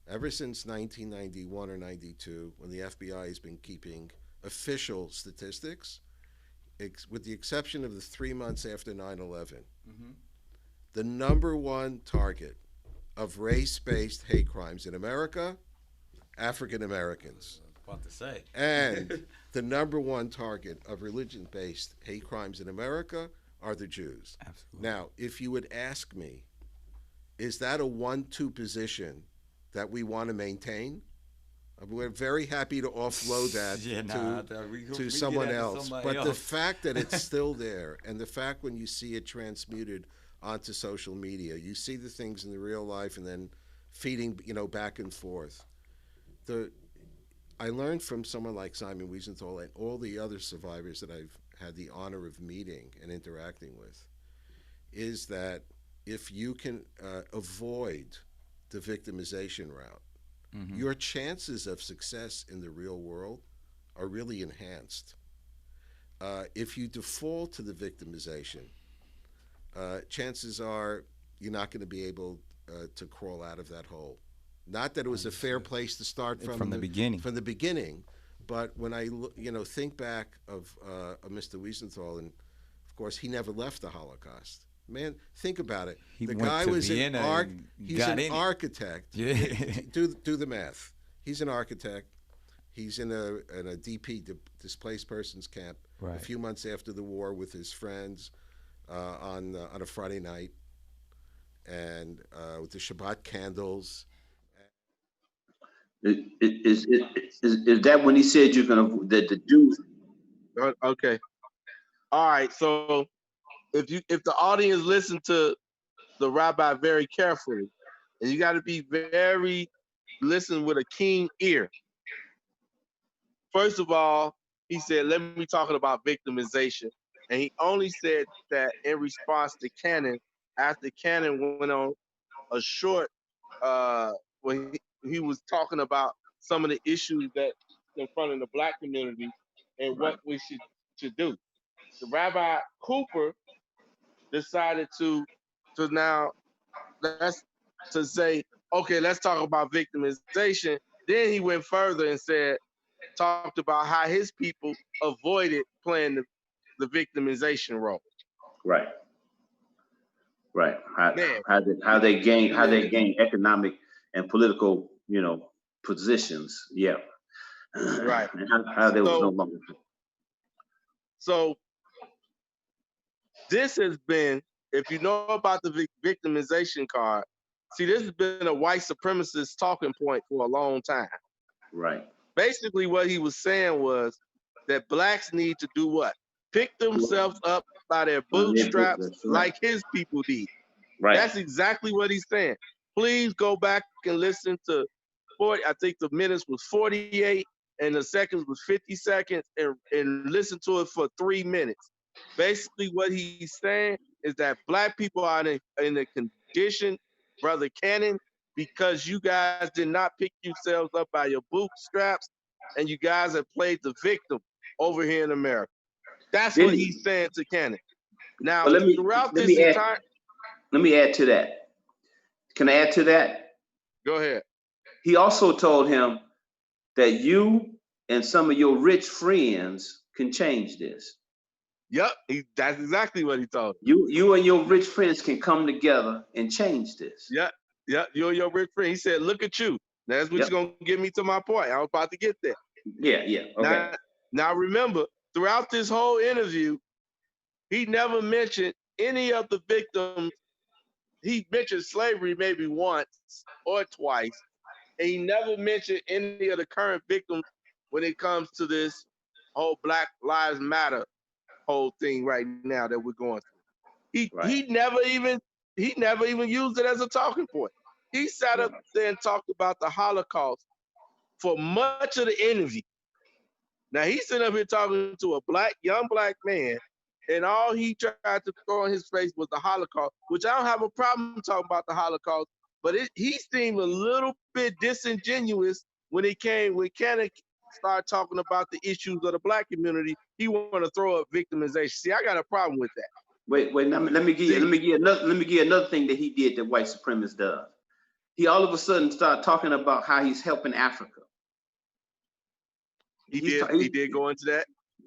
Ever since 1991 or 92, when the FBI has been keeping official statistics, with the exception of the 3 months after 9/11, the number one target of race-based hate crimes in America, African Americans. About to say. And the number one target of religion-based hate crimes in America are the Jews. Absolutely. Now, if you would ask me, is that a 1-2 position that we want to maintain? We're very happy to offload that to someone else. But the fact that it's still there, and the fact when you see it transmuted onto social media, you see the things in the real life and then feeding, back and forth. I learned from someone like Simon Wiesenthal and all the other survivors that I've had the honor of meeting and interacting with, is that if you can avoid the victimization route, your chances of success in the real world are really enhanced. If you default to the victimization, chances are you're not going to be able to crawl out of that hole. Not that it was a fair place to start from the beginning. From the beginning, but when I think back of Mr. Wiesenthal, and of course he never left the Holocaust. Man, think about it. The guy was he's an architect. Yeah. Do the math. He's an architect. He's in a DP, displaced persons camp, a few months after the war with his friends on a Friday night, and with the Shabbat candles. Is that when he said you're gonna that the Jews? Okay. All right. So if the audience listen to the rabbi very carefully, and you got to be listen with a keen ear. First of all, he said, "Let me talk about victimization," and he only said that in response to Cannon, after Cannon went on a short when he was talking about some of the issues that confronting the Black community and what we should do. The Rabbi Cooper decided to say, okay, let's talk about victimization. Then he went further and talked about how his people avoided playing the victimization role. Right. How they gain economic and political, positions. Yeah. Right. And how they was no longer. So this has been, if you know about the victimization card, see, this has been a white supremacist talking point for a long time. Right. Basically, what he was saying was that Blacks need to do what? Pick themselves up by their bootstraps like his people did. Right. That's exactly what he's saying. Please go back and listen to 40. I think the minutes was 48 and the seconds was 50 seconds, and listen to it for 3 minutes. Basically, what he's saying is that black people are in a condition, Brother Cannon, because you guys did not pick yourselves up by your bootstraps, and you guys have played the victim over here in America. That's what he's saying to Cannon. Now, Well, throughout this entire... Let me add to that. Can I add to that? Go ahead. He also told him that you and some of your rich friends can change this. Yep, that's exactly what he told him. You and your rich friends can come together and change this. Yep, you and your rich friend. He said, look at you. That's what's going to get me to my point. I was about to get there. Yeah, okay. Now remember, throughout this whole interview, he never mentioned any of the victims. He mentioned slavery maybe once or twice, and he never mentioned any of the current victims when it comes to this whole Black Lives Matter whole thing right now that we're going through. He never even used it as a talking point. He sat up there and talked about the Holocaust for much of the interview. Now he's sitting up here talking to a young black man, and all he tried to throw in his face was the Holocaust, which I don't have a problem talking about the Holocaust, but he seemed a little bit disingenuous when Cannon started talking about the issues of the black community. He wanted to throw up victimization. See, I got a problem with that. Wait, let me give you another thing that he did that white supremacist does. He all of a sudden started talking about how he's helping Africa. He did go into that.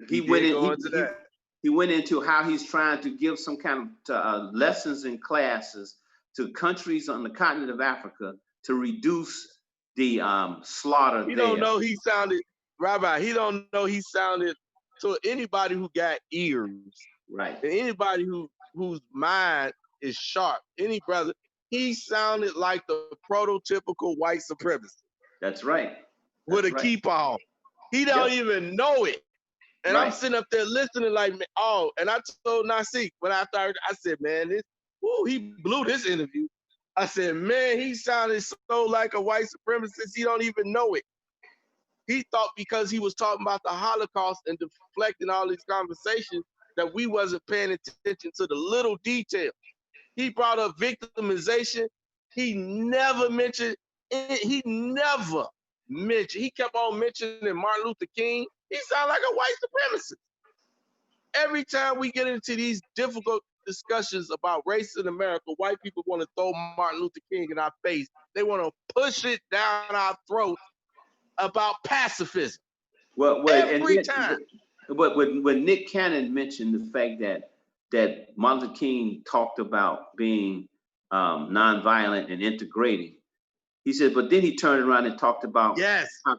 He went into how he's trying to give some kind of lessons in classes to countries on the continent of Africa to reduce the slaughter. He don't know he sounded, Rabbi, he don't know he sounded to anybody who got ears. Right. And anybody whose mind is sharp, any brother, he sounded like the prototypical white supremacist. That's right. With a keep on. He don't even know it. And I'm sitting up there listening like, oh, and I told Nasik when I started, I said, man, he blew this interview. I said, man, he sounded so like a white supremacist, he don't even know it. He thought because he was talking about the Holocaust and deflecting all these conversations that we wasn't paying attention to the little details. He brought up victimization. He never mentioned it. He kept on mentioning Martin Luther King. He sounded like a white supremacist. Every time we get into these difficult discussions about race in America, white people want to throw Martin Luther King in our face. They want to push it down our throats about pacifism. Every time. But when Nick Cannon mentioned the fact that Martin Luther King talked about being nonviolent and integrating, he said, but then he turned around and talked about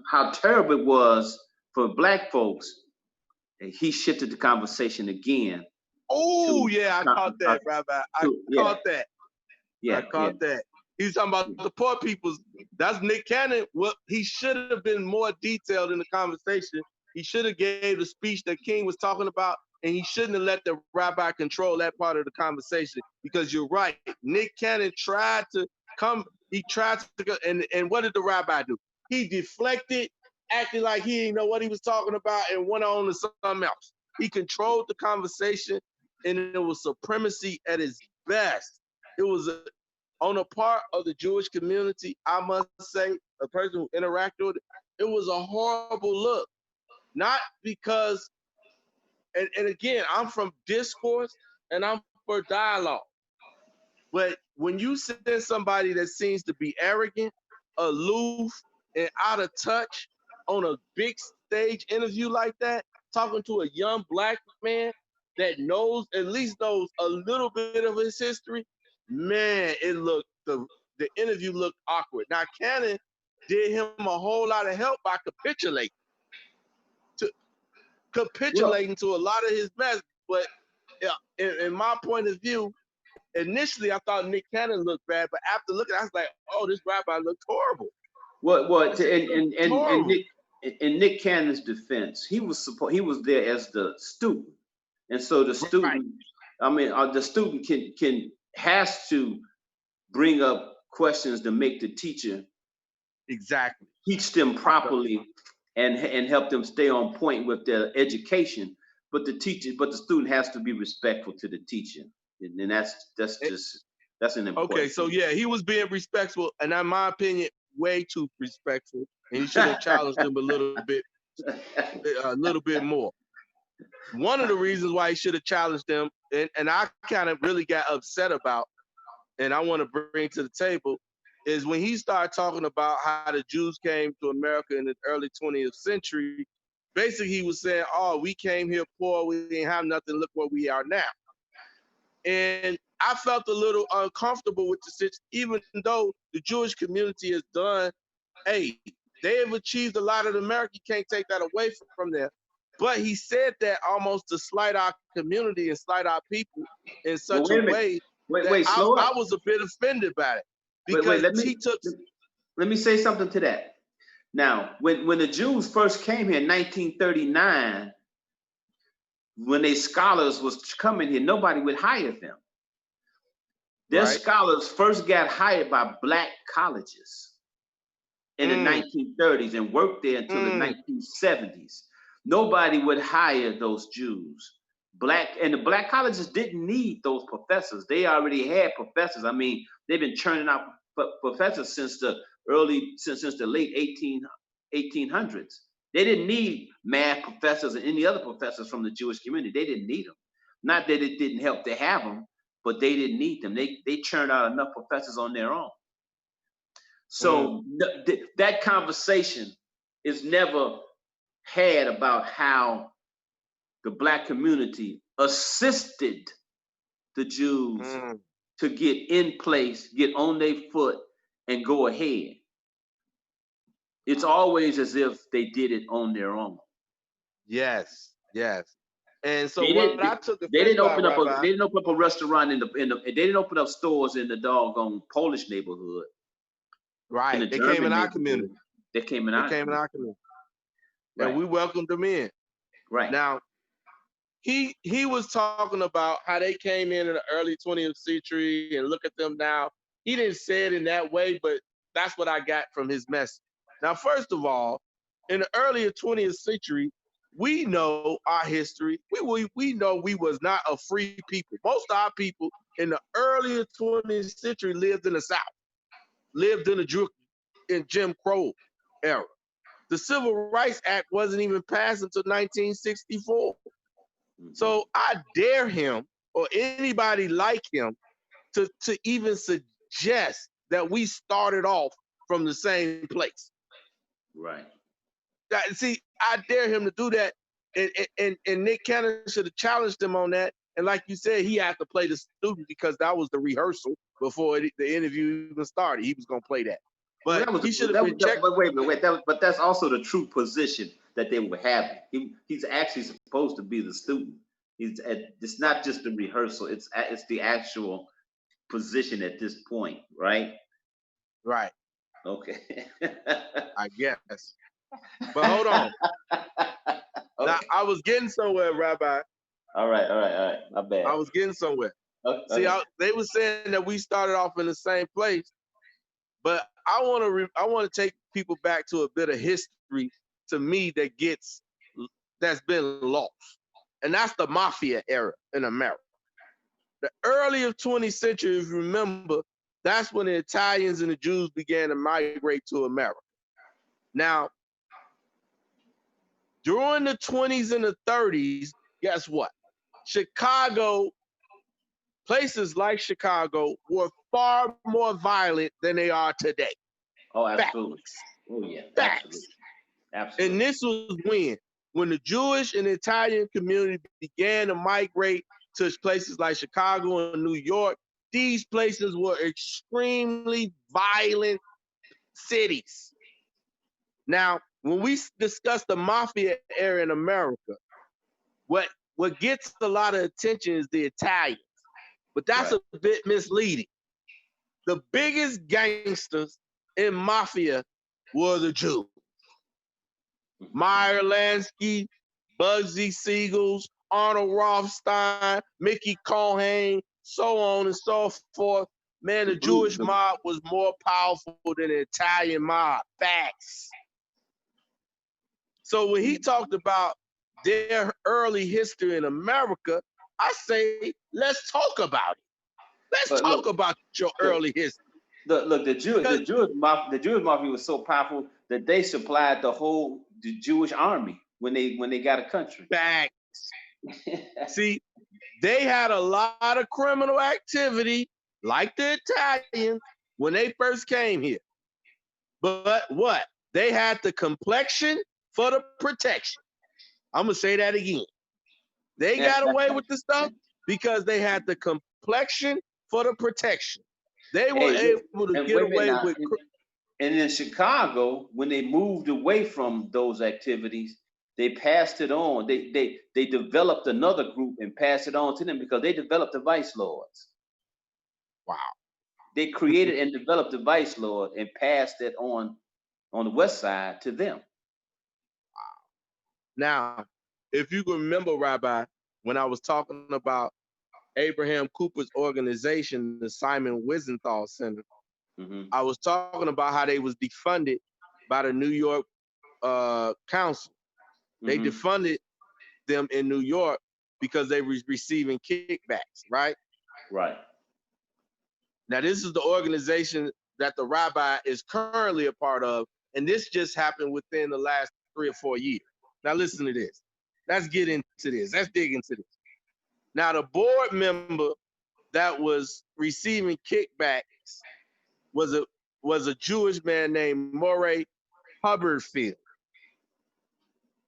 how terrible it was for black folks. And he shifted the conversation again. Oh, I caught that, Rabbi. I caught that. I caught that. He's talking about the poor people's. That's Nick Cannon. Well, he should have been more detailed in the conversation. He should have gave the speech that King was talking about, and he shouldn't have let the rabbi control that part of the conversation, because you're right. Nick Cannon tried to come. He tried to go, and what did the rabbi do? He deflected, acting like he didn't know what he was talking about, and went on to something else. He controlled the conversation, and it was supremacy at its best. It was on a part of the Jewish community, I must say, a person who interacted with it, it was a horrible look. Not because, and again, I'm from discourse and I'm for dialogue. But when you send somebody that seems to be arrogant, aloof, and out of touch on a big stage interview like that, talking to a young black man that at least knows a little bit of his history, man, the interview looked awkward. Now, Cannon did him a whole lot of help by capitulating to a lot of his mess. But in my point of view, initially I thought Nick Cannon looked bad, but after looking, I was like, oh, this rabbi looked horrible. In Nick Cannon's defense, he was there as the student, and so the student, the student has to bring up questions to make the teacher teach them properly and help them stay on point with their education. but the student has to be respectful to the teacher, and that's an important. Okay, so yeah, he was being respectful, and in my opinion, way too respectful, and he should have challenged him a little bit more. One of the reasons why he should have challenged him, and I kind of really got upset about, and I want to bring to the table, is when he started talking about how the Jews came to America in the early 20th century. Basically, he was saying, oh, we came here poor, we didn't have nothing, look where we are now. And I felt a little uncomfortable with the situation, even though the Jewish community has done, hey, they have achieved a lot in America, you can't take that away from there. But he said that almost to slight our community and slight our people in such a way that I was a bit offended by it. Because let me say something to that. Now, when the Jews first came here in 1939, when they scholars was coming here, nobody would hire them. Their scholars first got hired by black colleges in the 1930s and worked there until the 1970s. Nobody would hire those Jews. And the black colleges didn't need those professors. They already had professors. I mean, they've been churning out professors since the late 1800s. They didn't need math professors and any other professors from the Jewish community. They didn't need them. Not that it didn't help to have them, but they didn't need them. They churned out enough professors on their own. So that conversation is never had about how the black community assisted the Jews to get in place, get on their foot, and go ahead. It's always as if they did it on their own. Yes. And so they didn't open up a restaurant they didn't open up stores in the doggone Polish neighborhood. Right. They came in our community. They came in our community. And we welcomed them in. Right. Now, he was talking about how they came in the early 20th century and look at them now. He didn't say it in that way, but that's what I got from his message. Now, first of all, in the earlier 20th century, we know our history. We know we was not a free people. Most of our people in the earlier 20th century lived in the South, lived in the Jim Crow era. The Civil Rights Act wasn't even passed until 1964. So I dare him or anybody like him to even suggest that we started off from the same place. Right. See, I dare him to do that, and Nick Cannon should have challenged him on that. And like you said, he had to play the student because that was the rehearsal before the interview even started. He was going to play that. But he should have been checked. But wait. But that's also the true position that they were having. He's actually supposed to be the student. It's not just the rehearsal. It's the actual position at this point, right? Right. Okay. I guess. But hold on. Okay. Now, I was getting somewhere, Rabbi. All right. My bad. I was getting somewhere. Okay. See, they were saying that we started off in the same place, but I want to take people back to a bit of history to me that's been lost, and that's the mafia era in America. The earlier 20th century, if you remember, that's when the Italians and the Jews began to migrate to America. Now, during the 20s and the 30s, guess what? Places like Chicago were far more violent than they are today. Oh, absolutely. Facts. Oh, yeah. Facts. Absolutely. And this was when the Jewish and Italian community began to migrate to places like Chicago and New York. These places were extremely violent cities. Now, when we discuss the mafia era in America, what gets a lot of attention is the Italians, but that's a bit misleading. The biggest gangsters in mafia were the Jews. Meyer Lansky, Bugsy Siegels, Arnold Rothstein, Mickey Cohen, so on and so forth. Man, the Jewish mob was more powerful than the Italian mob. Facts. So when he talked about their early history in America, I say, let's talk about it. Let's But talk look, about your look, early history. look, the Because Jewish mafia was so powerful that they supplied the Jewish army when they got a country. back, see, they had a lot of criminal activity, like the Italians, when they first came here. But what? They had the complexion for the protection. I'm going to say that again. They got away with the stuff because they had the complexion for the protection. They were Hey, able to and get wait a minute away now. with. And in Chicago, when they moved away from those activities, they passed it on. They developed another group and passed it on to them because they developed the vice lords. Wow. They created and developed the vice lord and passed it on the west side to them. Now, if you can remember, Rabbi, when I was talking about Abraham Cooper's organization, the Simon Wiesenthal Center, I was talking about how they was defunded by the New York Council. They defunded them in New York because they were receiving kickbacks, right? Right. Now, this is the organization that the rabbi is currently a part of, and this just happened within the last 3 or 4 years. Now, listen to this. Let's get into this. Let's dig into this. Now, the board member that was receiving kickbacks was a Jewish man named Murray Hubbardfield.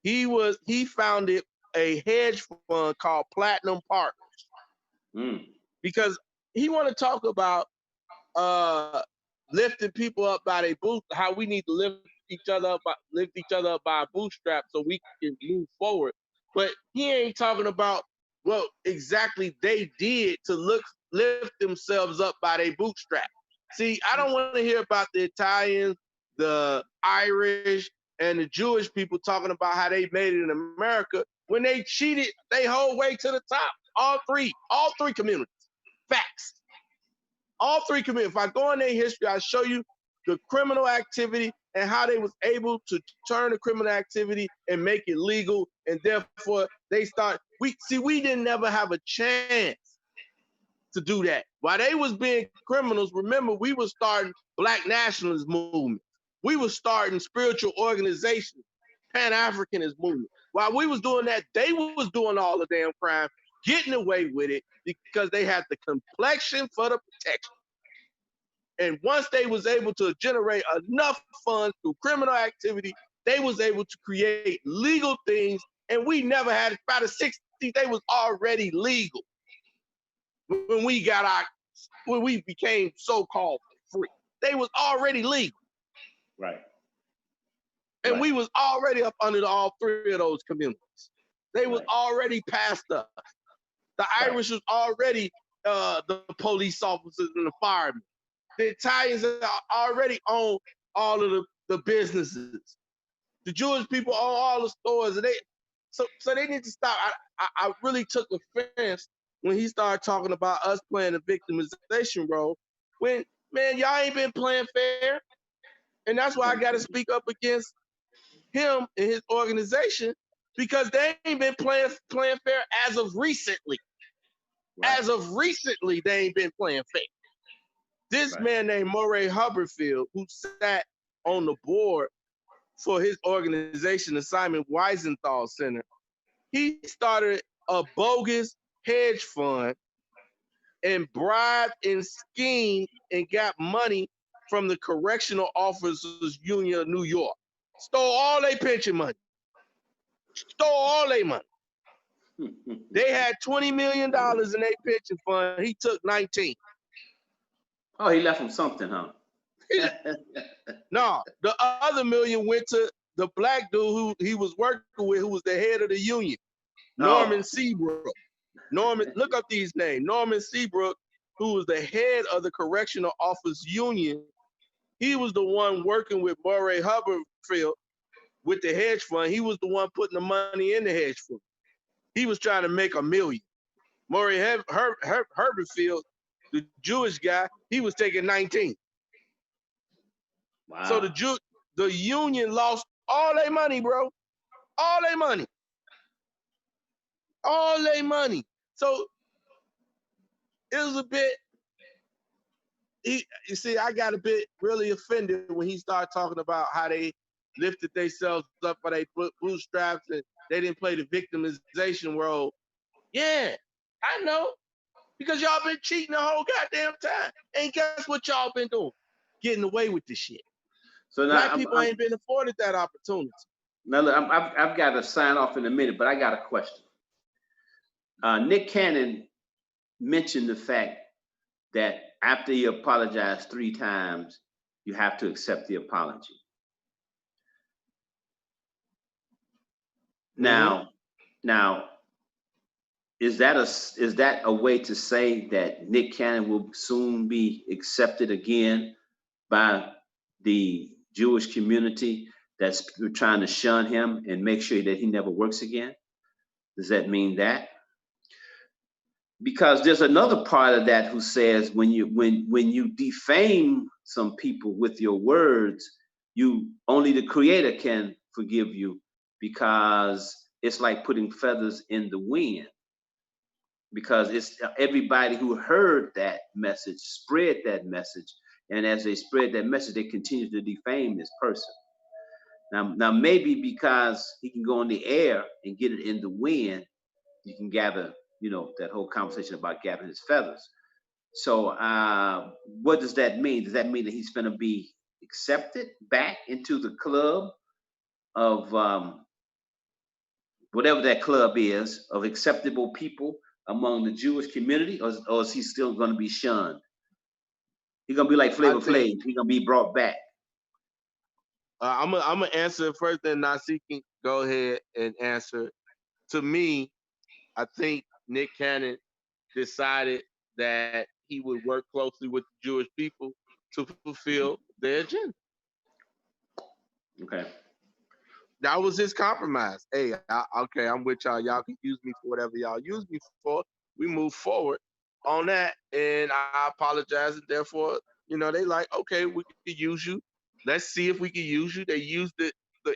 He founded a hedge fund called Platinum Partners because he want to talk about lifting people up by their boot, how we need to lift each other up by our bootstraps so we can move forward. But he ain't talking about what exactly they did to lift themselves up by their bootstrap. See, I don't want to hear about the Italians, the Irish, and the Jewish people talking about how they made it in America when they cheated their whole way to the top. All three communities. Facts. All three communities. If I go in their history, I'll show you the criminal activity and how they was able to turn the criminal activity and make it legal, and therefore they start. We didn't never have a chance to do that. While they was being criminals, remember, we was starting Black nationalist movement. We was starting spiritual organizations, Pan-Africanist movement. While we was doing that, they was doing all the damn crime, getting away with it because they had the complexion for the protection. And once they was able to generate enough funds through criminal activity, they was able to create legal things, and we never had it. By the 60s, they was already legal. When we became so-called free, they was already legal. Right. And we was already up under all three of those communities. They was already past us. The Irish was already the police officers and the firemen. The Italians already own all of the businesses. The Jewish people own all the stores. And so they need to stop. I really took offense when he started talking about us playing a victimization role. When, man, y'all ain't been playing fair. And that's why I got to speak up against him and his organization, because they ain't been playing fair as of recently. Right. As of recently, they ain't been playing fair. This man named Murray Hubbardfield, who sat on the board for his organization, the Simon Wiesenthal Center, he started a bogus hedge fund and bribed and schemed and got money from the Correctional Officers Union of New York. Stole all their pension money. Stole all their money. They had $20 million in their pension fund. He took 19. Oh, he left them something, huh? No, the other million went to the black dude who he was working with, who was the head of the union, Norman Seabrook. Norman, look up these names. Norman Seabrook, who was the head of the Correctional Officers Union. He was the one working with Murray Hubbardfield with the hedge fund. He was the one putting the money in the hedge fund. He was trying to make $1 million. Murray Hubbardfield, the Jewish guy, he was taking 19. Wow. So the union lost all their money, bro. All their money. all their money. So it was a bit. You see, I got a bit really offended when he started talking about how they lifted themselves up by their bootstraps and they didn't play the victimization role. Yeah, I know. Because y'all been cheating the whole goddamn time. And guess what y'all been doing? Getting away with this shit. So now Black people ain't been afforded that opportunity. Now, look, I've got to sign off in a minute, but I got a question. Nick Cannon mentioned the fact that after you apologize 3 times, you have to accept the apology. Now, is that a way to say that Nick Cannon will soon be accepted again by the Jewish community that's trying to shun him and make sure that he never works again? Does that mean that? Because there's another part of that who says when you defame some people with your words, only the Creator can forgive you, because it's like putting feathers in the wind. Because it's everybody who heard that message spread that message, and as they spread that message, they continue to defame this person. Now maybe because he can go in the air and get it in the wind, you can gather, that whole conversation about gathering his feathers. So what does that mean? Does that mean that he's going to be accepted back into the club of whatever that club is, of acceptable people among the Jewish community, or is he still going to be shunned? He's going to be like Flavor Flav. He's going to be brought back. I'm gonna answer it first, then Nasi can go ahead and answer. To me, I think Nick Cannon decided that he would work closely with the Jewish people to fulfill their agenda. Okay. That was his compromise. Hey, okay, I'm with y'all. Y'all can use me for whatever y'all use me for. We move forward on that, and I apologize, and therefore, they like, okay, we can use you. Let's see if we can use you. They used the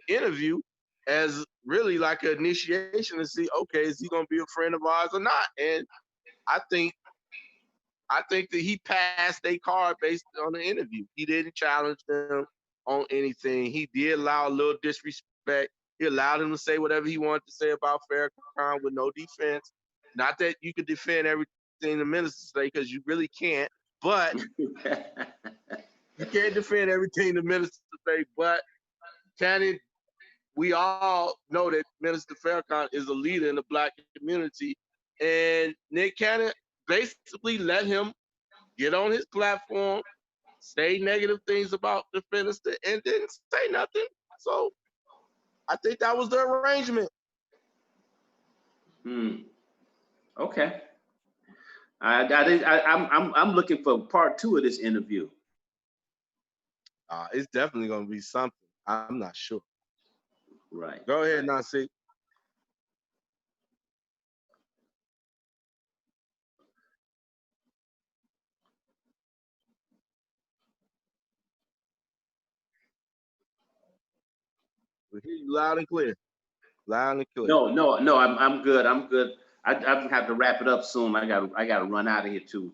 interview as really like an initiation to see, okay, is he gonna be a friend of ours or not? And I think that he passed a card based on the interview. He didn't challenge them on anything. He did allow a little disrespect. He allowed him to say whatever he wanted to say about Farrakhan with no defense. Not that you could defend everything the minister say, because you really can't, but you can't defend everything the minister say. But Cannon, we all know that Minister Farrakhan is a leader in the Black community, and Nick Cannon basically let him get on his platform, say negative things about the minister, and didn't say nothing. So I think that was the arrangement. Okay. I'm looking for part 2 of this interview. It's definitely gonna be something. I'm not sure. Right. Go ahead, Nasi. We hear you loud and clear. Loud and clear. No, I'm good. I'm good. I have to wrap it up soon. I got to run out of here to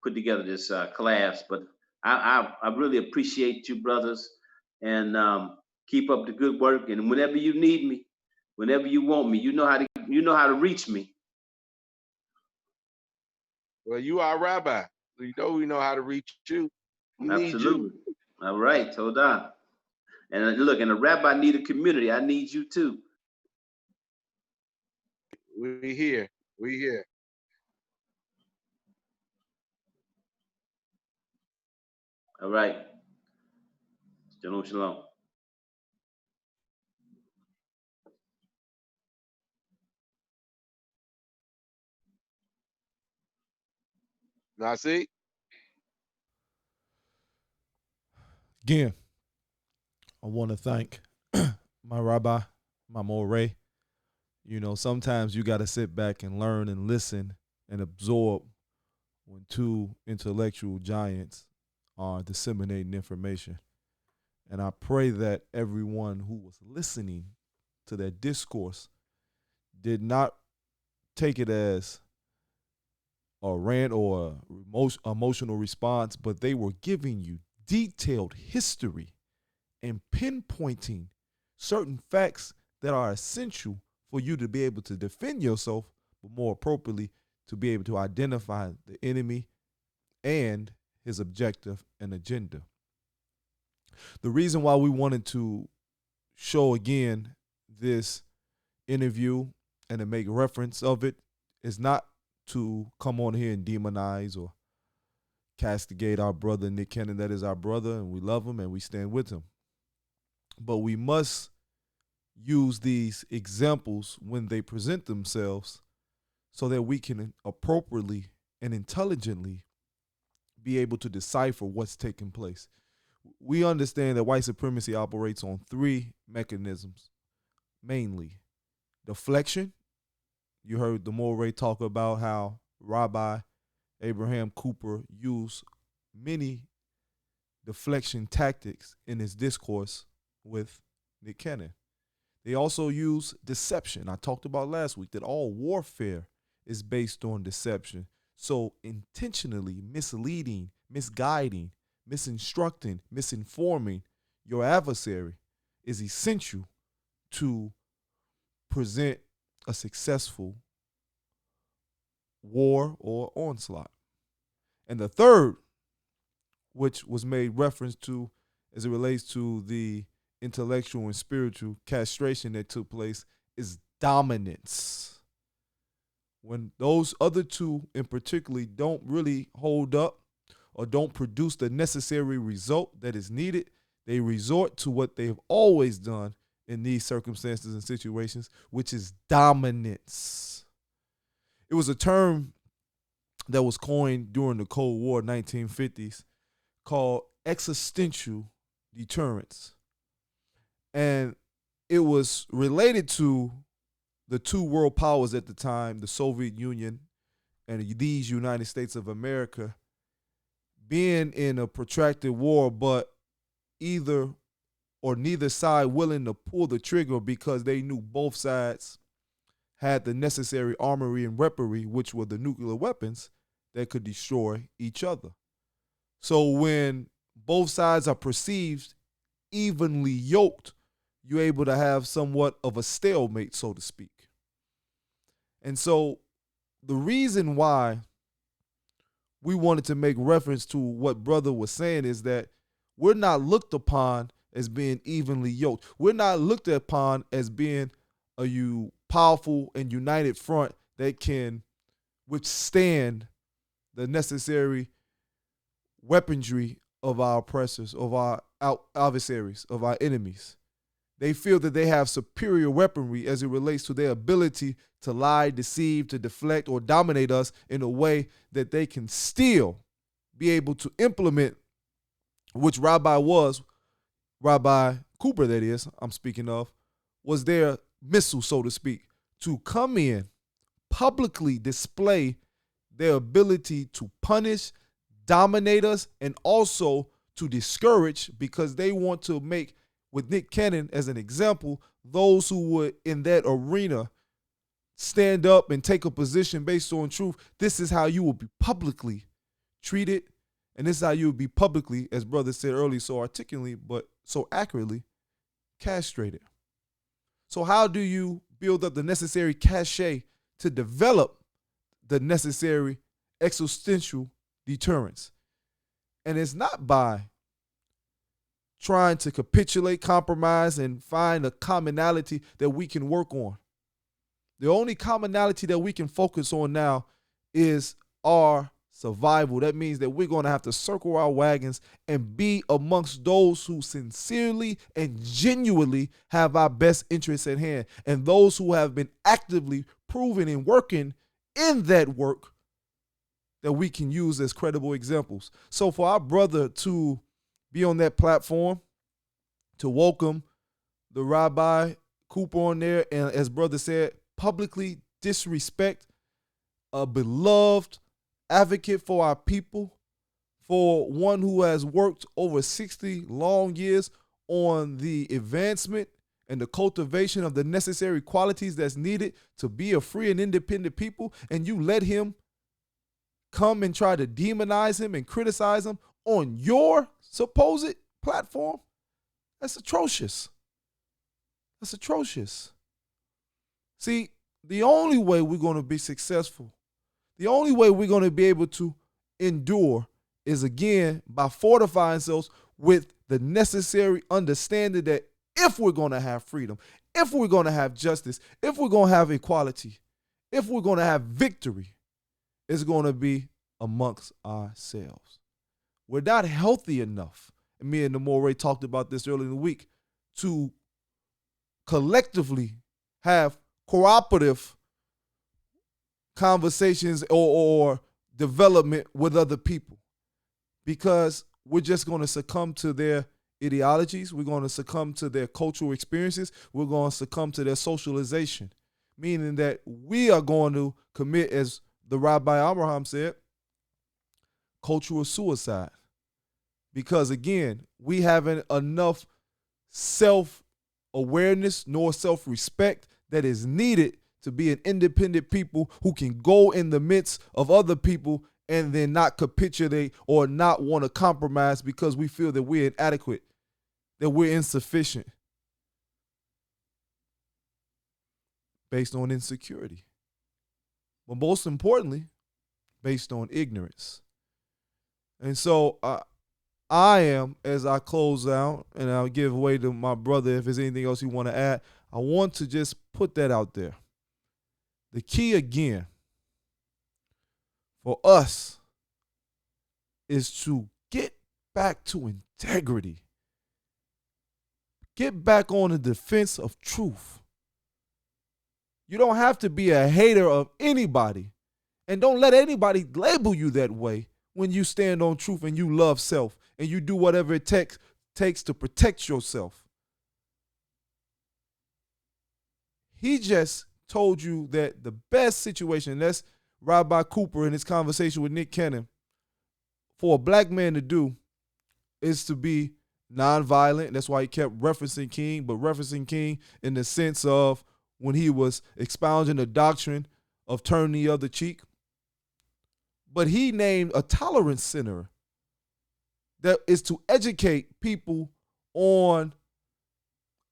put together this class. But I really appreciate you, brothers, and keep up the good work. And whenever you need me, whenever you want me, you know how to reach me. Well, you are a rabbi. We know how to reach you. Absolutely. Need you. All right, hold on. And look, and a rabbi need a community. I need you too. We here. All right. Shalom, shalom. Nasi? Again, I want to thank my rabbi, my Moreh. Sometimes you got to sit back and learn and listen and absorb when 2 intellectual giants are disseminating information. And I pray that everyone who was listening to that discourse did not take it as a rant or a emotional response, but they were giving you detailed history and pinpointing certain facts that are essential for you to be able to defend yourself, but more appropriately, to be able to identify the enemy and his objective and agenda. The reason why we wanted to show again this interview and to make reference of it is not to come on here and demonize or castigate our brother Nick Cannon. That is our brother, and we love him and we stand with him. But we must use these examples when they present themselves so that we can appropriately and intelligently be able to decipher what's taking place. We understand that white supremacy operates on three mechanisms, mainly deflection. You heard the Moray talk about how Rabbi Abraham Cooper used many deflection tactics in his discourse with Nick Cannon. They also use deception. I talked about last week that all warfare is based on deception. So intentionally misleading, misguiding, misinstructing, misinforming your adversary is essential to present a successful war or onslaught. And the third, which was made reference to as it relates to the intellectual and spiritual castration that took place, is dominance. When those other two in particular don't really hold up or don't produce the necessary result that is needed, they resort to what they've always done in these circumstances and situations, which is dominance. It was a term that was coined during the Cold War, 1950s, called existential deterrence. And it was related to the two world powers at the time, the Soviet Union and these United States of America, being in a protracted war, but either or neither side willing to pull the trigger because they knew both sides had the necessary armory and weaponry, which were the nuclear weapons that could destroy each other. So when both sides are perceived evenly yoked, you're able to have somewhat of a stalemate, so to speak. And so the reason why we wanted to make reference to what brother was saying is that we're not looked upon as being evenly yoked. We're not looked upon as being a powerful and united front that can withstand the necessary weaponry of our oppressors, of our adversaries, of our enemies. They feel that they have superior weaponry as it relates to their ability to lie, deceive, to deflect, or dominate us in a way that they can still be able to implement, which Rabbi Cooper, that is, I'm speaking of, was their missile, so to speak, to come in, publicly display their ability to punish, dominate us, and also to discourage, because they want to make, with Nick Cannon as an example, those who would in that arena stand up and take a position based on truth. This is how you will be publicly treated, and this is how you will be publicly, as brother said earlier so articulately but so accurately, castrated. So how do you build up the necessary cachet to develop the necessary existential deterrence? And it's not by trying to capitulate, compromise, and find a commonality that we can work on. The only commonality that we can focus on now is our survival. That means that we're going to have to circle our wagons and be amongst those who sincerely and genuinely have our best interests at hand, and those who have been actively proven and working in that work that we can use as credible examples. So for our brother to be on that platform, to welcome the Rabbi Cooper on there, and as brother said, publicly disrespect a beloved advocate for our people, for one who has worked over 60 long years on the advancement and the cultivation of the necessary qualities that's needed to be a free and independent people, and you let him come and try to demonize him and criticize him on your supposed platform, that's atrocious. That's atrocious. See, the only way we're going to be successful, the only way we're going to be able to endure is, again, by fortifying ourselves with the necessary understanding that if we're going to have freedom, if we're going to have justice, if we're going to have equality, if we're going to have victory, it's going to be amongst ourselves. We're not healthy enough, and me and Namore talked about this earlier in the week, to collectively have cooperative conversations or development with other people, because we're just going to succumb to their ideologies. We're going to succumb to their cultural experiences. We're going to succumb to their socialization, meaning that we are going to commit, as the Rabbi Abraham said, cultural suicide. Because again, we haven't enough self-awareness nor self-respect that is needed to be an independent people who can go in the midst of other people and then not capitulate or not want to compromise because we feel that we're inadequate, that we're insufficient, based on insecurity. But most importantly, based on ignorance. And so I am, as I close out, and I'll give way to my brother if there's anything else you want to add, I want to just put that out there. The key, again, for us is to get back to integrity. Get back on the defense of truth. You don't have to be a hater of anybody, and don't let anybody label you that way when you stand on truth and you love self and you do whatever it takes to protect yourself. He just told you that the best situation, that's Rabbi Cooper in his conversation with Nick Cannon, for a black man to do is to be nonviolent. That's why he kept referencing King, but referencing King in the sense of when he was expounding the doctrine of turn the other cheek. But he named a tolerance center that is to educate people on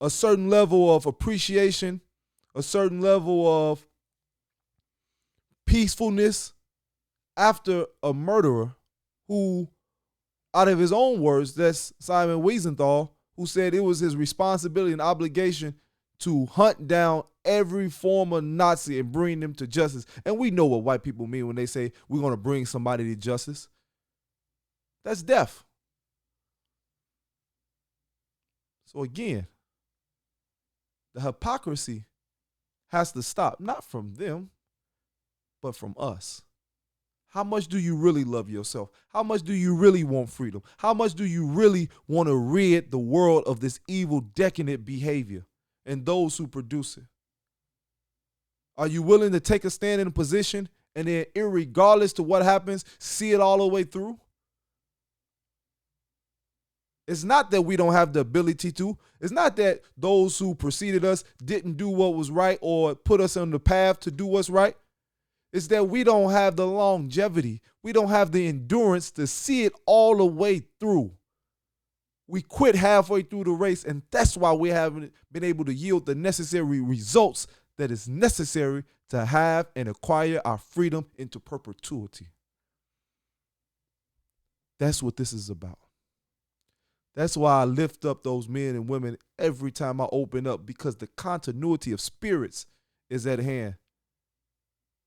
a certain level of appreciation, a certain level of peacefulness after a murderer who, out of his own words, that's Simon Wiesenthal, who said it was his responsibility and obligation to hunt down every former Nazi and bring them to justice. And we know what white people mean when they say we're going to bring somebody to justice. That's death. So again, the hypocrisy has to stop, not from them, but from us. How much do you really love yourself? How much do you really want freedom? How much do you really want to rid the world of this evil, decadent behavior and those who produce it? Are you willing to take a stand in a position and then, irregardless to what happens, see it all the way through? It's not that we don't have the ability to. It's not that those who preceded us didn't do what was right or put us on the path to do what's right. It's that we don't have the longevity. We don't have the endurance to see it all the way through. We quit halfway through the race, and that's why we haven't been able to yield the necessary results that is necessary to have and acquire our freedom into perpetuity. That's what this is about. That's why I lift up those men and women every time I open up, because the continuity of spirits is at hand.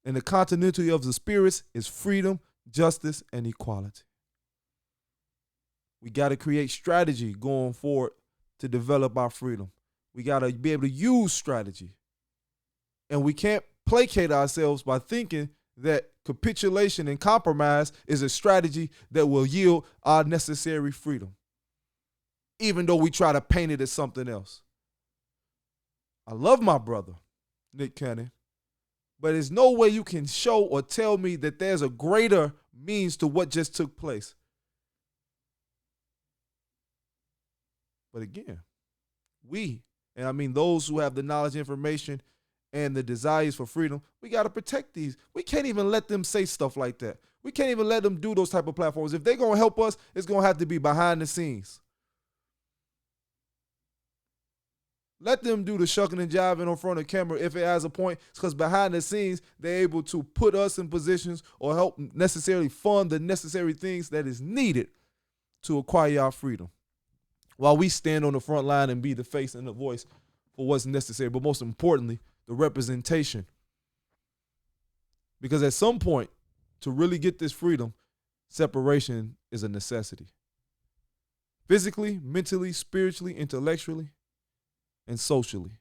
And the continuity of the spirits is freedom, justice, and equality. We got to create strategy going forward to develop our freedom. We got to be able to use strategy. And we can't placate ourselves by thinking that capitulation and compromise is a strategy that will yield our necessary freedom, even though we try to paint it as something else. I love my brother, Nick Cannon, but there's no way you can show or tell me that there's a greater means to what just took place. But again, we And I mean, those who have the knowledge, information, and the desires for freedom, we got to protect these. We can't even let them say stuff like that. We can't even let them do those type of platforms. If they're going to help us, it's going to have to be behind the scenes. Let them do the shucking and jiving in front of camera if it has a point, because behind the scenes, they're able to put us in positions or help necessarily fund the necessary things that is needed to acquire our freedom, while we stand on the front line and be the face and the voice for what's necessary, but most importantly, the representation. Because at some point, to really get this freedom, separation is a necessity. Physically, mentally, spiritually, intellectually, and socially.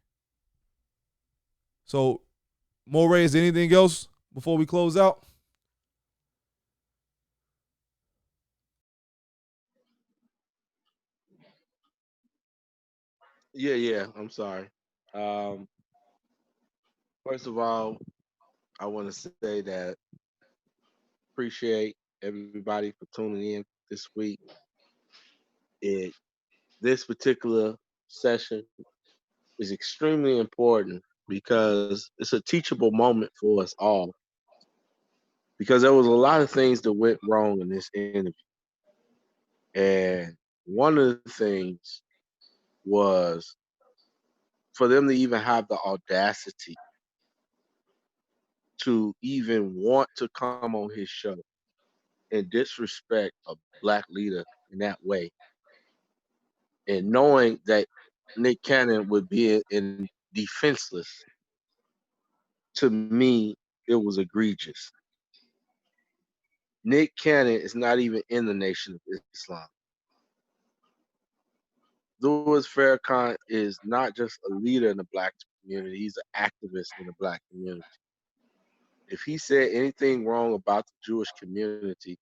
So, Moray, is there anything else before we close out? Yeah, I'm sorry. Um, First of all, I want to say that appreciate everybody for tuning in this week. This particular session is extremely important because it's a teachable moment for us all. Because there was a lot of things that went wrong in this interview. And one of the things was for them to even have the audacity to even want to come on his show and disrespect a black leader in that way. And knowing that Nick Cannon would be in defenseless, to me, it was egregious. Nick Cannon is not even in the Nation of Islam. Louis Farrakhan is not just a leader in the black community, he's an activist in the black community. If he said anything wrong about the Jewish community,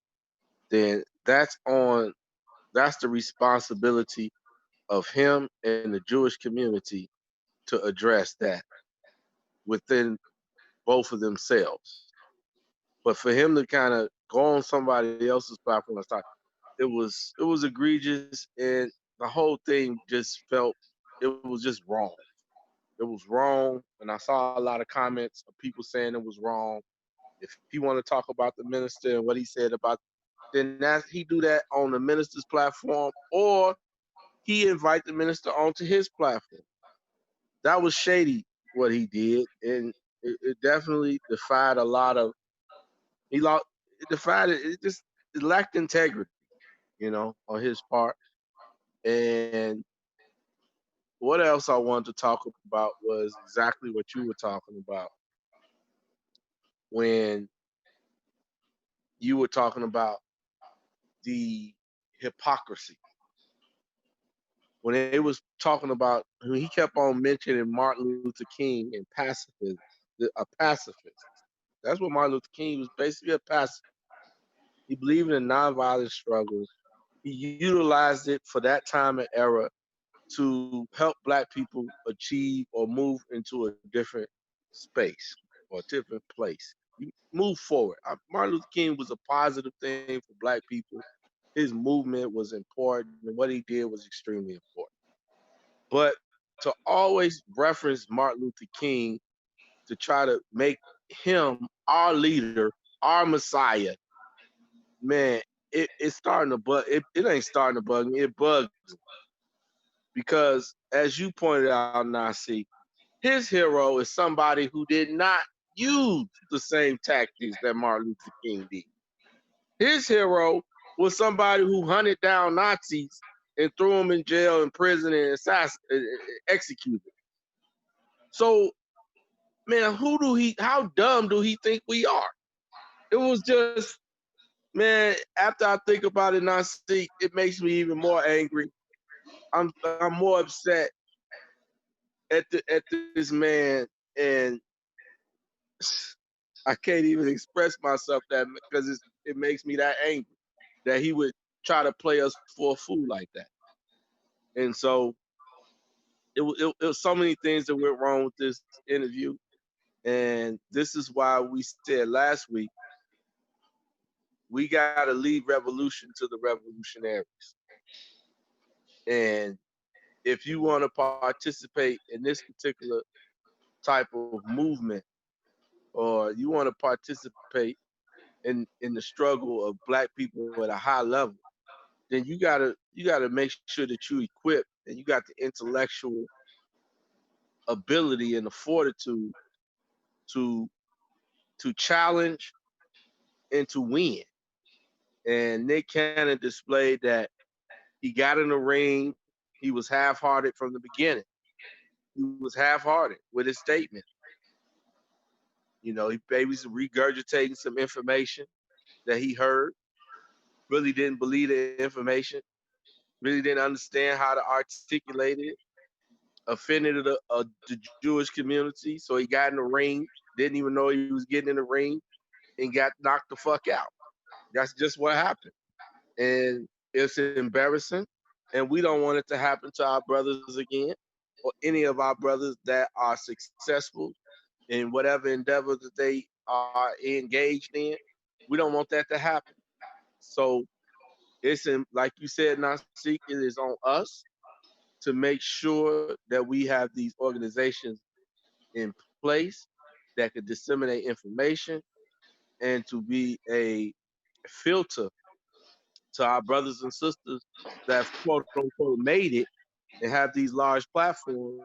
then that's the responsibility of him and the Jewish community to address that within both of themselves. But for him to kind of go on somebody else's platform and start, it was egregious, and the whole thing just felt it was just wrong. It was wrong, and I saw a lot of comments of people saying it was wrong. If he want to talk about the minister and what he said about, then he do that on the minister's platform, or he invite the minister onto his platform. That was shady what he did, and it definitely defied a lot of. It defied it. It lacked integrity, on his part. And what else I wanted to talk about was exactly what you were talking about when you were talking about the hypocrisy. When they was talking about, he kept on mentioning Martin Luther King and pacifism, a pacifist. That's what Martin Luther King was, basically a pacifist. He believed in nonviolent struggle. He utilized it for that time and era to help black people achieve or move into a different space or a different place. You move forward. Martin Luther King was a positive thing for black people. His movement was important, and what he did was extremely important. But to always reference Martin Luther King to try to make him our leader, our Messiah, man, it's starting to bug. It ain't starting to bug me. It bugs me. Because as you pointed out, Nasi, his hero is somebody who did not use the same tactics that Martin Luther King did. His hero was somebody who hunted down Nazis and threw them in jail and prison and executed. So, man, how dumb do he think we are? It was just, man, after I think about it, Nasi, it makes me even more angry. I'm more upset at this man, and I can't even express myself that because it makes me that angry that he would try to play us for a fool like that. And so it was so many things that went wrong with this interview, and this is why we said last week we got to leave revolution to the revolutionaries. And if you want to participate in this particular type of movement, or you want to participate in the struggle of black people at a high level, then you gotta make sure that you equip and you got the intellectual ability and the fortitude to challenge and to win. And Nick Cannon displayed that. He got in the ring. He was half-hearted from the beginning. He was half-hearted with his statement. You know, he maybe was regurgitating some information that he heard. Really didn't believe the information. Really didn't understand how to articulate it. Offended the Jewish community, so he got in the ring. Didn't even know he was getting in the ring, and got knocked the fuck out. That's just what happened, and it's embarrassing. And we don't want it to happen to our brothers again, or any of our brothers that are successful in whatever endeavor that they are engaged in. We don't want that to happen. So it's like you said, Nasik, it is on us to make sure that we have these organizations in place that could disseminate information and to be a filter to our brothers and sisters that have quote unquote made it and have these large platforms.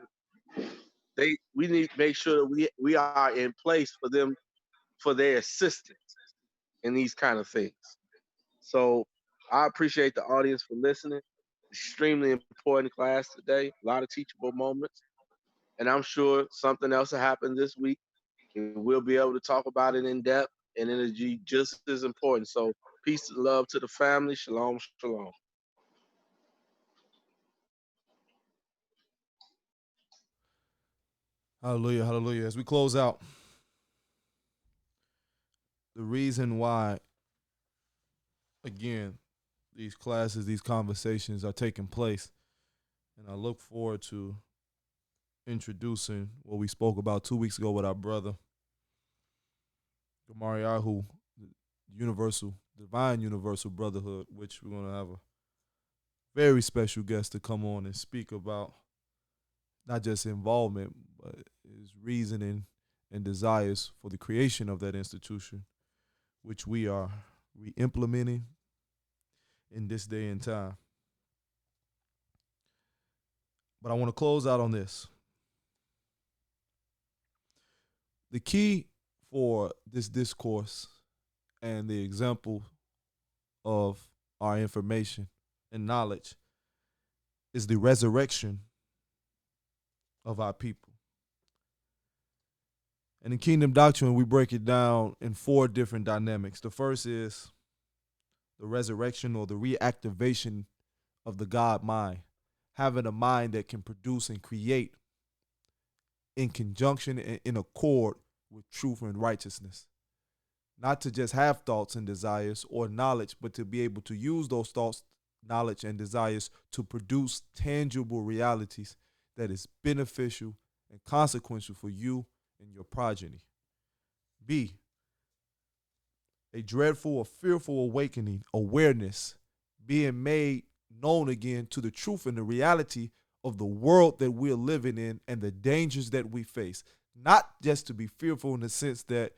We need to make sure that we are in place for them, for their assistance in these kind of things. So I appreciate the audience for listening. Extremely important class today. A lot of teachable moments. And I'm sure something else will happen this week, and we'll be able to talk about it in depth, and it'll be just as important. So peace and love to the family. Shalom, shalom. Hallelujah, hallelujah. As we close out, the reason why, again, these classes, these conversations are taking place, and I look forward to introducing what we spoke about 2 weeks ago with our brother, Gamariyahu, Divine Universal Brotherhood, which we're going to have a very special guest to come on and speak about not just involvement, but his reasoning and desires for the creation of that institution, which we are re-implementing in this day and time. But I want to close out on this. The key for this discourse and the example of our information and knowledge is the resurrection of our people. And in Kingdom Doctrine, we break it down in 4 different dynamics. The first is the resurrection or the reactivation of the God mind, having a mind that can produce and create in conjunction and in accord with truth and righteousness. Not to just have thoughts and desires or knowledge, but to be able to use those thoughts, knowledge, and desires to produce tangible realities that is beneficial and consequential for you and your progeny. B, a dreadful or fearful awakening, awareness, being made known again to the truth and the reality of the world that we're living in and the dangers that we face. Not just to be fearful in the sense that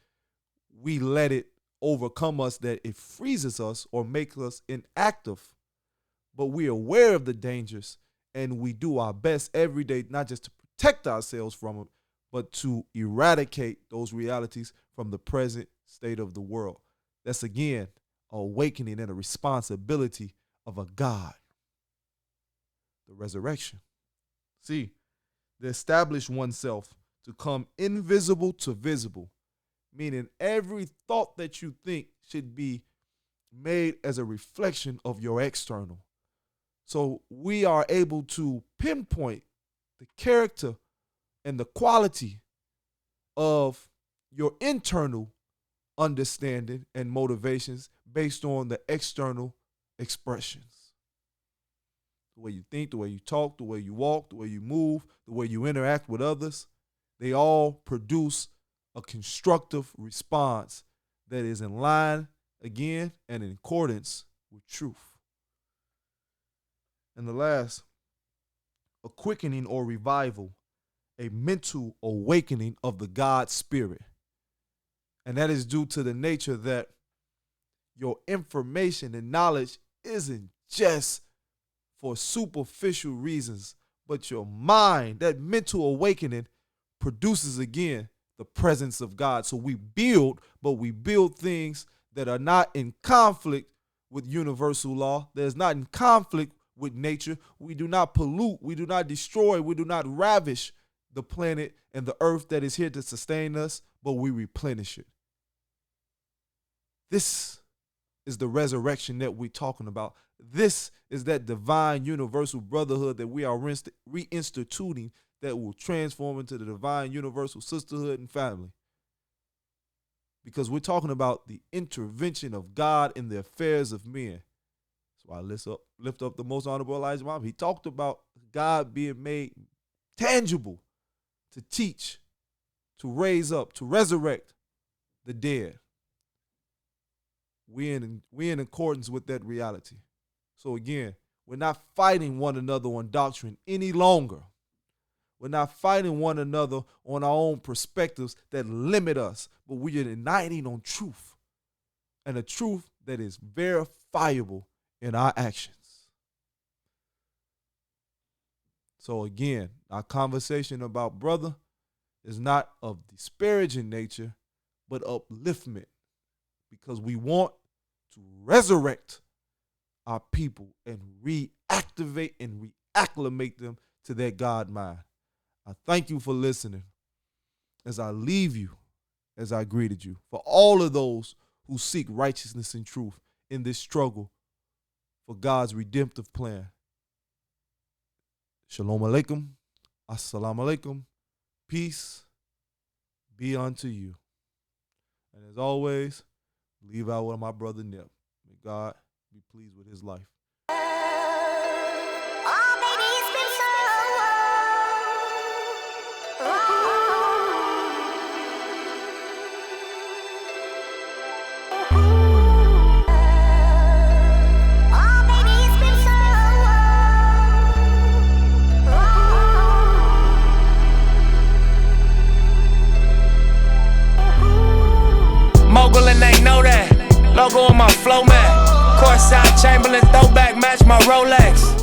we let it overcome us, that it freezes us or makes us inactive, but we're aware of the dangers and we do our best every day, not just to protect ourselves from them, but to eradicate those realities from the present state of the world. That's, again, an awakening and a responsibility of a God. The resurrection. See, to establish oneself to come invisible to visible, meaning every thought that you think should be made as a reflection of your external. So we are able to pinpoint the character and the quality of your internal understanding and motivations based on the external expressions. The way you think, the way you talk, the way you walk, the way you move, the way you interact with others, they all produce a constructive response that is in line, again, and in accordance with truth. And the last a quickening or revival, a mental awakening of the God spirit. And that is due to the nature that your information and knowledge isn't just for superficial reasons, but your mind, that mental awakening, produces again the presence of God. So we build, but we build things that are not in conflict with universal law, that is not in conflict with nature. We do not pollute, we do not destroy, we do not ravish the planet and the earth that is here to sustain us, but we replenish it. This is the resurrection that we're talking about. This is that divine universal brotherhood that we are reinstituting that will transform into the divine universal sisterhood and family. Because we're talking about the intervention of God in the affairs of men. That's why I lift up the most honorable Elijah Muhammad. He talked about God being made tangible to teach, to raise up, to resurrect the dead. We're in accordance with that reality. So again, we're not fighting one another on doctrine any longer. We're not fighting one another on our own perspectives that limit us, but we are uniting on truth, and a truth that is verifiable in our actions. So again, our conversation about brother is not of disparaging nature, but upliftment, because we want to resurrect our people and reactivate and reacclimate them to their God mind. I thank you for listening as I leave you, as I greeted you, for all of those who seek righteousness and truth in this struggle for God's redemptive plan. Shalom alaikum, assalamu alaikum, peace be unto you. And as always, leave out with my brother Nip. May God be pleased with his life. Mogul and they know that. Logo on my flow mat. Courtside Chamberlain throwback match my Rolex.